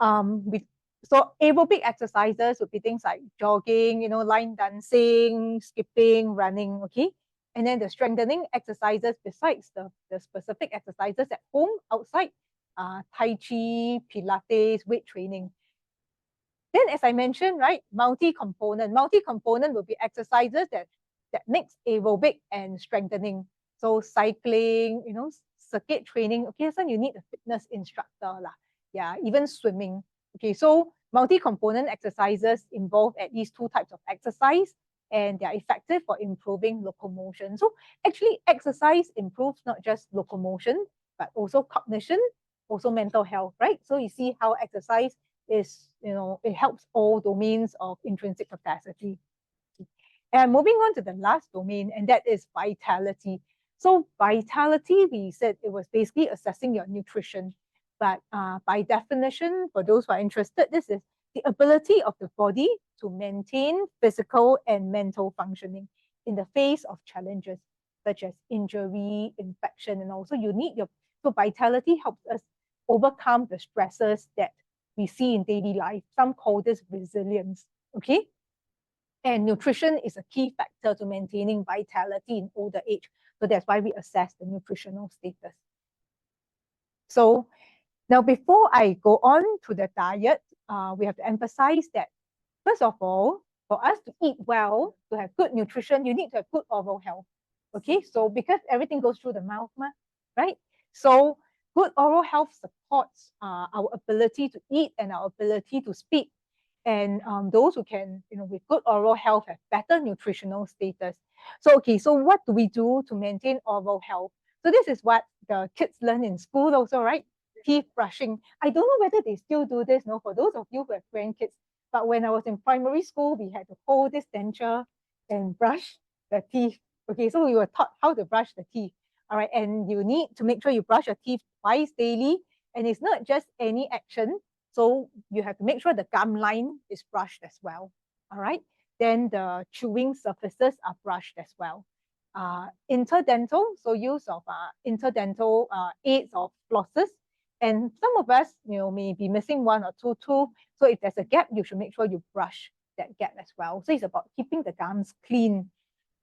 so aerobic exercises would be things like jogging, line dancing, skipping, running. Okay. And then the strengthening exercises besides the specific exercises at home, outside, Tai Chi, Pilates, weight training. Then, as I mentioned, right, multi-component. Multi-component will be exercises that mix aerobic and strengthening. So cycling, circuit training. Okay, so you need a fitness instructor lah. Yeah, even swimming. Okay, so multi-component exercises involve at least 2 types of exercise, and they are effective for improving locomotion. So actually, exercise improves not just locomotion, but also cognition, also mental health, right? So you see how exercise is, it helps all domains of intrinsic capacity. And moving on to the last domain, and that is vitality. So vitality, we said it was basically assessing your nutrition. But by definition, for those who are interested, this is the ability of the body to maintain physical and mental functioning in the face of challenges such as injury, infection, and also you need so vitality helps us overcome the stresses that we see in daily life. Some call this resilience, okay? And nutrition is a key factor to maintaining vitality in older age. So that's why we assess the nutritional status. So now, before I go on to the diet, we have to emphasize that, first of all, for us to eat well, to have good nutrition, you need to have good oral health. Okay, so because everything goes through the mouth, right? So good oral health supports our ability to eat and our ability to speak. And those who can, with good oral health have better nutritional status. So, okay, so what do we do to maintain oral health? So this is what the kids learn in school also, right? Teeth brushing. I don't know whether they still do this, for those of you who have grandkids. But when I was in primary school, we had to hold this denture and brush the teeth. Okay, so we were taught how to brush the teeth. All right, and you need to make sure you brush your teeth twice daily. And it's not just any action. So you have to make sure the gum line is brushed as well. All right, then the chewing surfaces are brushed as well. Interdental, so use of interdental aids or flosses. And some of us, may be missing 1 or 2 tooth. So if there's a gap, you should make sure you brush that gap as well. So it's about keeping the gums clean.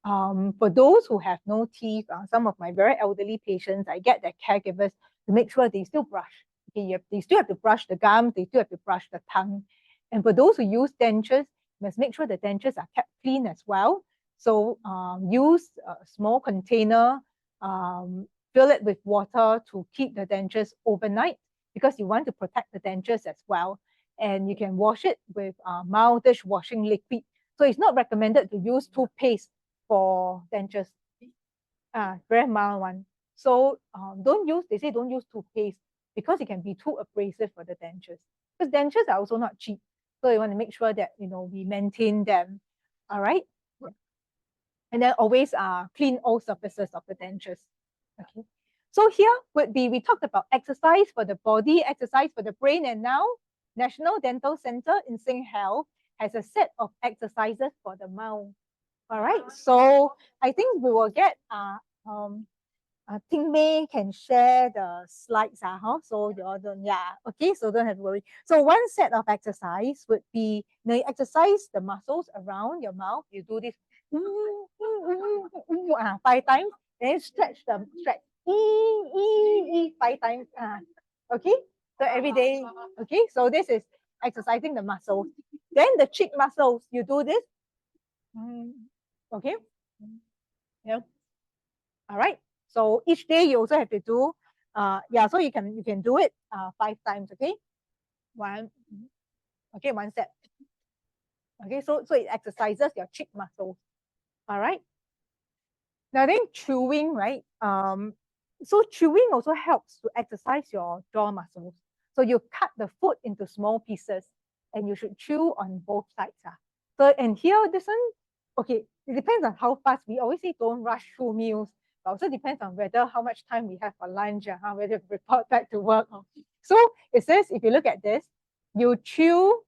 For those who have no teeth, some of my very elderly patients, I get their caregivers to make sure they still brush. Okay, they still have to brush the gums, they still have to brush the tongue. And for those who use dentures, you must make sure the dentures are kept clean as well. So use a small container, fill it with water to keep the dentures overnight because you want to protect the dentures as well. And you can wash it with mild dishwashing liquid. So it's not recommended to use toothpaste for dentures. Very mild one. So they say don't use toothpaste because it can be too abrasive for the dentures. Because dentures are also not cheap. So you want to make sure that, we maintain them. All right. And then always clean all surfaces of the dentures. Okay. So here would be, we talked about exercise for the body, exercise for the brain, and now National Dental Center in Sengkang has a set of exercises for the mouth. All right. So I think we will get Ting Mei can share the slides, huh? So you all don't, yeah, okay, so don't have to worry. So one set of exercise would be, you exercise the muscles around your mouth. You do this 5 times, then stretch them, stretch 5 times. Okay, so every day, okay, so this is exercising the muscles. Then the cheek muscles, you do this. Okay, yeah, all right. So each day you also have to do, yeah, so you can do it 5 times, okay? One, okay, one set. Okay, so it exercises your cheek muscles. All right. Now then chewing, right? So chewing also helps to exercise your jaw muscles. So you cut the food into small pieces and you should chew on both sides. So, and here, this one, okay, it depends on how fast. We always say don't rush through meals. But also depends on whether how much time we have for lunch, whether we report back to work. So it says, if you look at this, you chew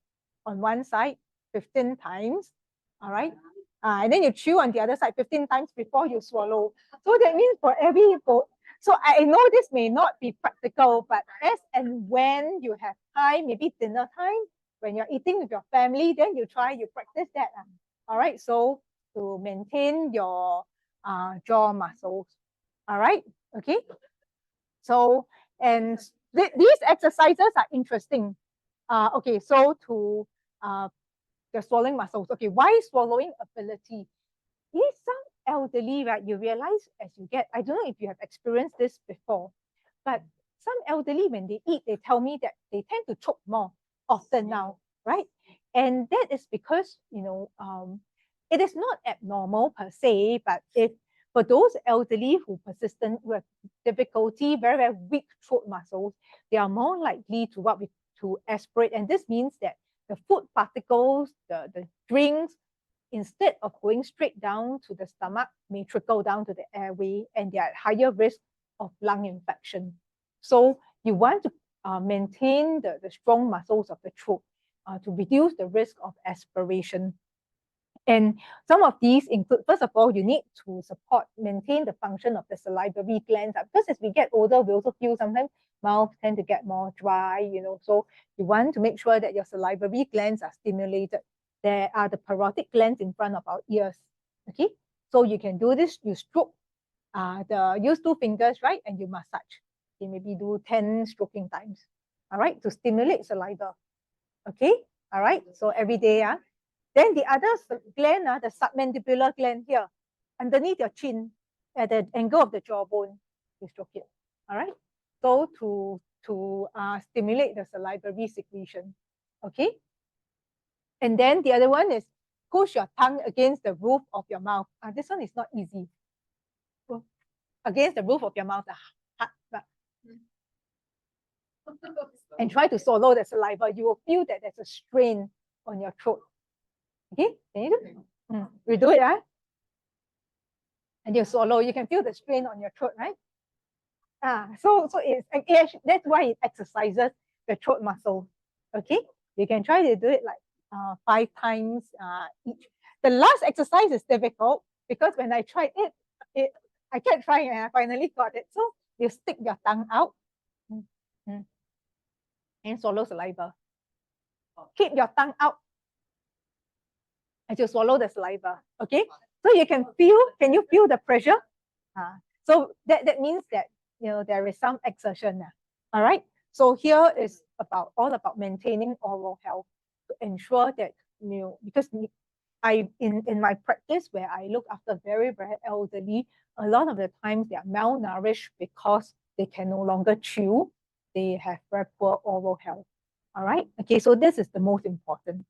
on one side 15 times, all right? And then you chew on the other side 15 times before you swallow. So that means for every food. So I know this may not be practical, but as and when you have time, maybe dinner time, when you're eating with your family, then you practice that. All right, so to maintain your jaw muscles. All right, okay. So, and these exercises are interesting. Okay, so to the swallowing muscles. Okay, why swallowing ability? Is some elderly, right? You realize as you get, I don't know if you have experienced this before, but some elderly, when they eat, they tell me that they tend to choke more often now, right? And that is because, it is not abnormal per se, but if for those elderly who have difficulty, very, very weak throat muscles, they are more likely to aspirate. And this means that the food particles, the drinks, instead of going straight down to the stomach, may trickle down to the airway, and they are at higher risk of lung infection. So you want to maintain the strong muscles of the throat to reduce the risk of aspiration. And some of these include, first of all, you need to maintain the function of the salivary glands. Because as we get older, we also feel sometimes mouths tend to get more dry, so you want to make sure that your salivary glands are stimulated. There are the parotid glands in front of our ears, okay? So you can do this, you stroke, use 2 fingers, right? And you massage. You maybe do 10 stroking times, all right? To stimulate saliva, okay? All right, so every day, Then the other gland, the submandibular gland here, underneath your chin, at the angle of the jawbone, you stroke it. All right. So to stimulate the salivary secretion. Okay. And then the other one is push your tongue against the roof of your mouth. This one is not easy. Against the roof of your mouth. And try to swallow the saliva. You will feel that there's a strain on your throat. Okay, can you do? We do it, and you swallow. You can feel the strain on your throat, right? So that's why it exercises the throat muscle. Okay, you can try to do it like 5 times each. The last exercise is difficult because when I tried it, I kept trying and I finally got it. So you stick your tongue out and swallow saliva. Keep your tongue out and you swallow the saliva. Okay, so you can you feel the pressure? So that means that there is some exertion. All right. So here is all about maintaining oral health to ensure that because in my practice where I look after very, very elderly, a lot of the times they are malnourished because they can no longer chew. They have very poor oral health. All right. Okay. So this is the most important.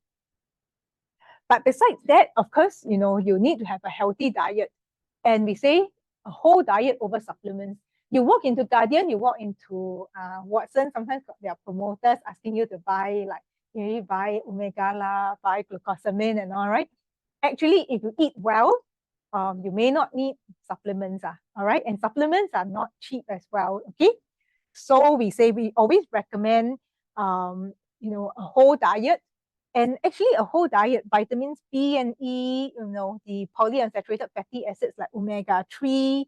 But besides that, of course, you need to have a healthy diet. And we say a whole diet over supplements. You walk into Guardian, you walk into Watson, sometimes there are promoters asking you to buy, like, buy omega, buy glucosamine and all, right? Actually, if you eat well, you may not need supplements, all right? And supplements are not cheap as well, okay? So we always recommend, a whole diet. And actually, a whole diet, vitamins B and E, the polyunsaturated fatty acids like omega-3,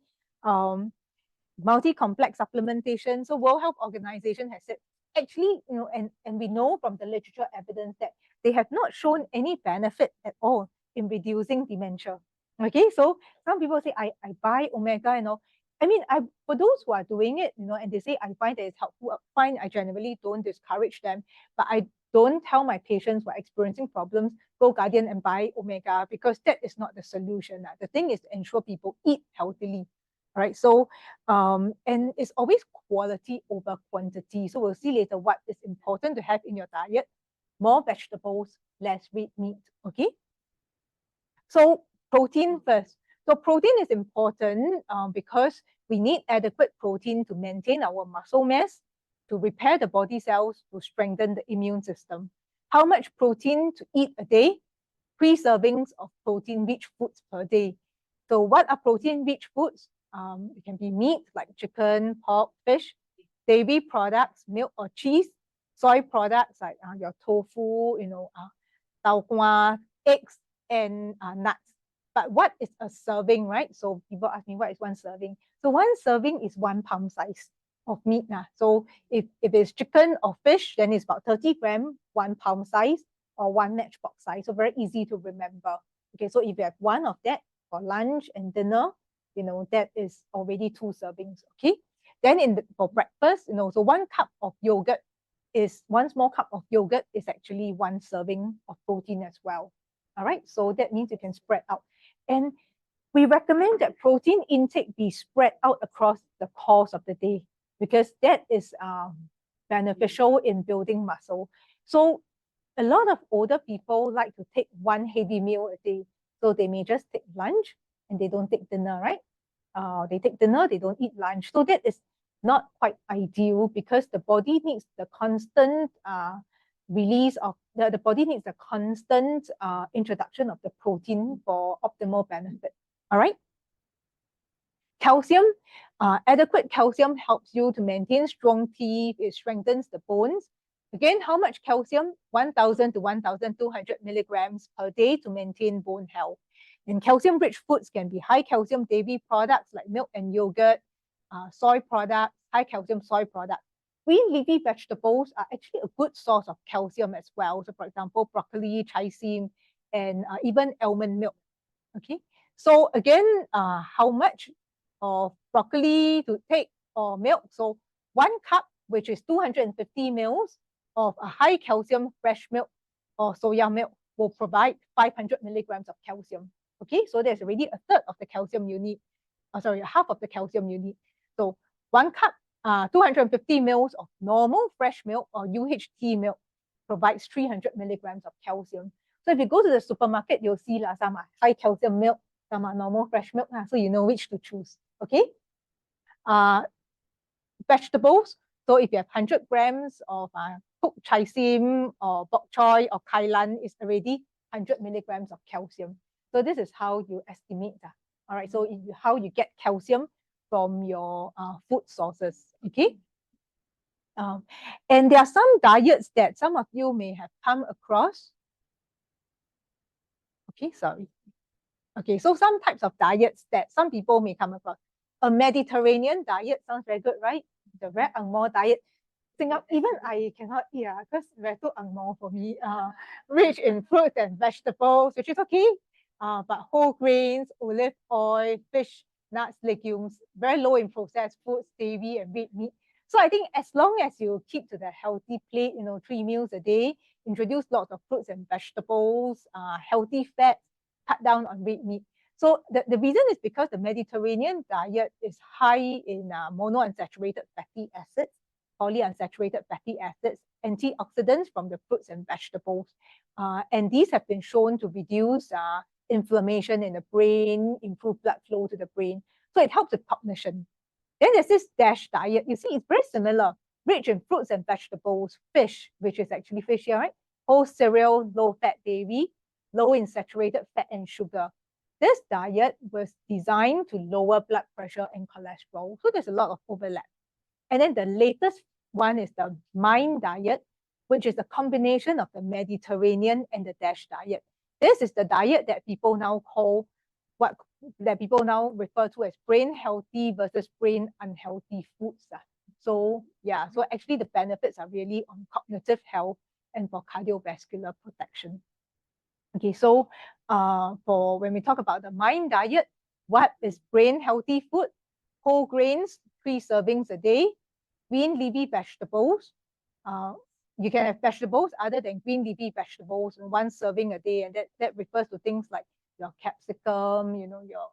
multi-complex supplementation. So World Health Organization has said, actually, and we know from the literature evidence that they have not shown any benefit at all in reducing dementia. Okay, so some people say, I buy omega, I mean, for those who are doing it, and they say, I find that it's helpful, fine, I generally don't discourage them, but I don't tell my patients who are experiencing problems, go Guardian and buy omega, because that is not the solution. The thing is to ensure people eat healthily. Right, so and it's always quality over quantity. So we'll see later what is important to have in your diet: more vegetables, less red meat. Okay, so protein first. So protein is important because we need adequate protein to maintain our muscle mass, to repair the body cells, to strengthen the immune system. How much protein to eat a day? 3 servings of protein-rich foods per day. So what are protein-rich foods? It can be meat like chicken, pork, fish, dairy products, milk or cheese, soy products like your tofu, tau kwa, eggs, and nuts. But what is a serving, right? So people ask me, what is 1 serving? So 1 serving is 1 palm size of meat. So if it's chicken or fish, then it's about 30 grams, 1 palm size, or 1 matchbox size. So very easy to remember. Okay, so if you have 1 of that for lunch and dinner, that is already 2 servings. Okay, then for breakfast, so 1 cup of yogurt is 1 small cup of yogurt is actually 1 serving of protein as well. All right, so that means you can spread out. And we recommend that protein intake be spread out across the course of the day, because that is beneficial in building muscle. So a lot of older people like to take 1 heavy meal a day. So they may just take lunch and they don't take dinner, right? They take dinner, they don't eat lunch. So that is not quite ideal, because the body needs the constant release of, the body needs the constant introduction of the protein for optimal benefit. All right. Calcium, adequate calcium helps you to maintain strong teeth. It strengthens the bones. Again, how much calcium? 1,000 to 1,200 milligrams per day to maintain bone health. And calcium-rich foods can be high calcium dairy products like milk and yogurt, soy products, high calcium soy products. Green leafy vegetables are actually a good source of calcium as well. So for example, broccoli, chai-sim, and even almond milk. Okay, so again, how much of broccoli to take or milk? So 1 cup, which is 250 mils of a high calcium fresh milk or soya milk, will provide 500 milligrams of calcium. Okay, so there's already a third of the calcium you need. Half of the calcium you need. So 1 cup, 250 mils of normal fresh milk or UHT milk provides 300 milligrams of calcium. So if you go to the supermarket, you'll see some are high calcium milk, some are normal fresh milk, so you know which to choose. Okay. Vegetables. So if you have 100 grams of cooked chai-sim or bok choy or kailan, it's already 100 milligrams of calcium. So this is how you estimate that. All right, so how you get calcium from your food sources. Okay. And there are some diets that some of you may have come across. Okay, sorry. Okay, so some types of diets that some people may come across. A Mediterranean diet sounds very good, right? The very Angmo diet. Even I cannot eat because very too Angmo for me. Rich in fruits and vegetables, which is okay. But whole grains, olive oil, fish, nuts, legumes, very low in processed foods, dairy and red meat. So I think as long as you keep to the healthy plate, 3 meals a day, introduce lots of fruits and vegetables, healthy fats, cut down on red meat. So the reason is because the Mediterranean diet is high in monounsaturated fatty acids, polyunsaturated fatty acids, antioxidants from the fruits and vegetables. And these have been shown to reduce inflammation in the brain, improve blood flow to the brain. So it helps with cognition. Then there's this DASH diet. You see, it's very similar. Rich in fruits and vegetables, fish, which is actually fish here, right? Whole cereal, low-fat dairy, low in saturated fat and sugar. This diet was designed to lower blood pressure and cholesterol. So there's a lot of overlap. And then the latest one is the MIND diet, which is a combination of the Mediterranean and the DASH diet. This is the diet that people now call what that people now refer to as brain healthy versus brain unhealthy foods. So yeah, so actually the benefits are really on cognitive health and for cardiovascular protection. Okay, so for when we talk about the mind diet, what is brain healthy food? Whole grains, 3 servings a day, green leafy vegetables. You can have vegetables other than green leafy vegetables, 1 serving a day, and that refers to things like your capsicum, your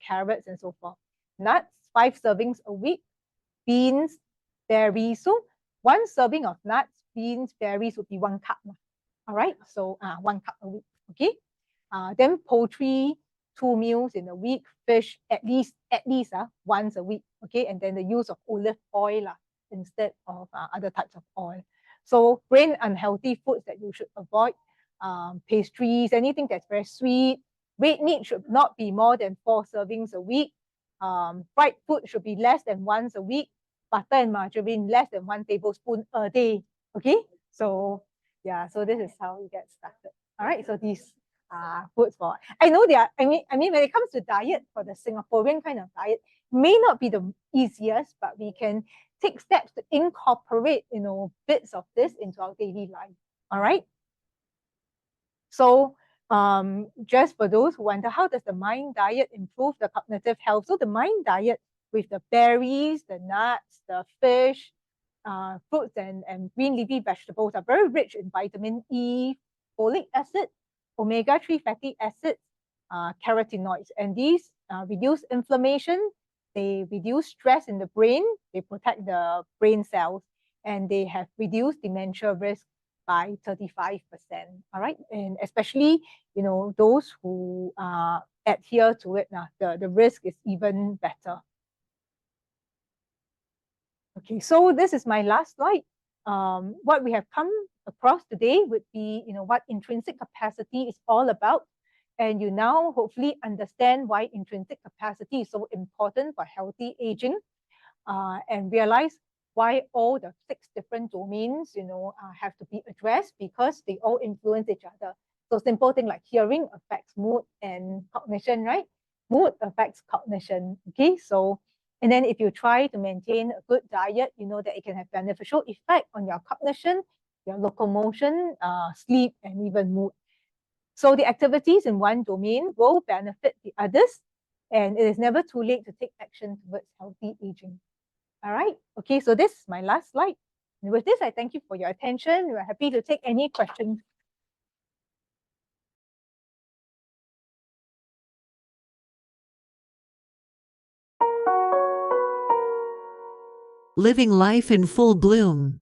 carrots and so forth. Nuts, 5 servings a week. Beans, berries. So 1 serving of nuts, beans, berries would be 1 cup. All right, so 1 cup a week. Okay. Then poultry, 2 meals in a week. Fish at least once a week. Okay, and then the use of olive oil instead of other types of oil. So brain unhealthy foods that you should avoid: pastries, anything that's very sweet. Red meat should not be more than 4 servings a week. Fried food should be less than once a week. Butter and margarine less than 1 tablespoon a day. Okay, so yeah, so this is how we get started. All right, so these are foods for, I know they are, I mean when it comes to diet, for the Singaporean kind of diet, may not be the easiest, but we can take steps to incorporate bits of this into our daily life. All right, so just for those who wonder, how does the mind diet improve the cognitive health? So the mind diet with the berries, the nuts, the fish, fruits and green leafy vegetables are very rich in vitamin E, folic acid, omega-3 fatty acids, carotenoids, and these reduce inflammation, they reduce stress in the brain, they protect the brain cells, and they have reduced dementia risk by 35%. All right, and especially those who adhere to it, the risk is even better. Okay, so this is my last slide. What we have come across today would be, what intrinsic capacity is all about. And you now hopefully understand why intrinsic capacity is so important for healthy aging, and realize why all the 6 different domains, have to be addressed, because they all influence each other. So simple thing like hearing affects mood and cognition, right? Mood affects cognition. Okay, so and then if you try to maintain a good diet, you know that it can have beneficial effect on your cognition, your locomotion, sleep, and even mood. So the activities in one domain will benefit the others, and it is never too late to take action towards healthy aging. All right. Okay, so this is my last slide. And with this, I thank you for your attention. We're happy to take any questions. Living life in full bloom.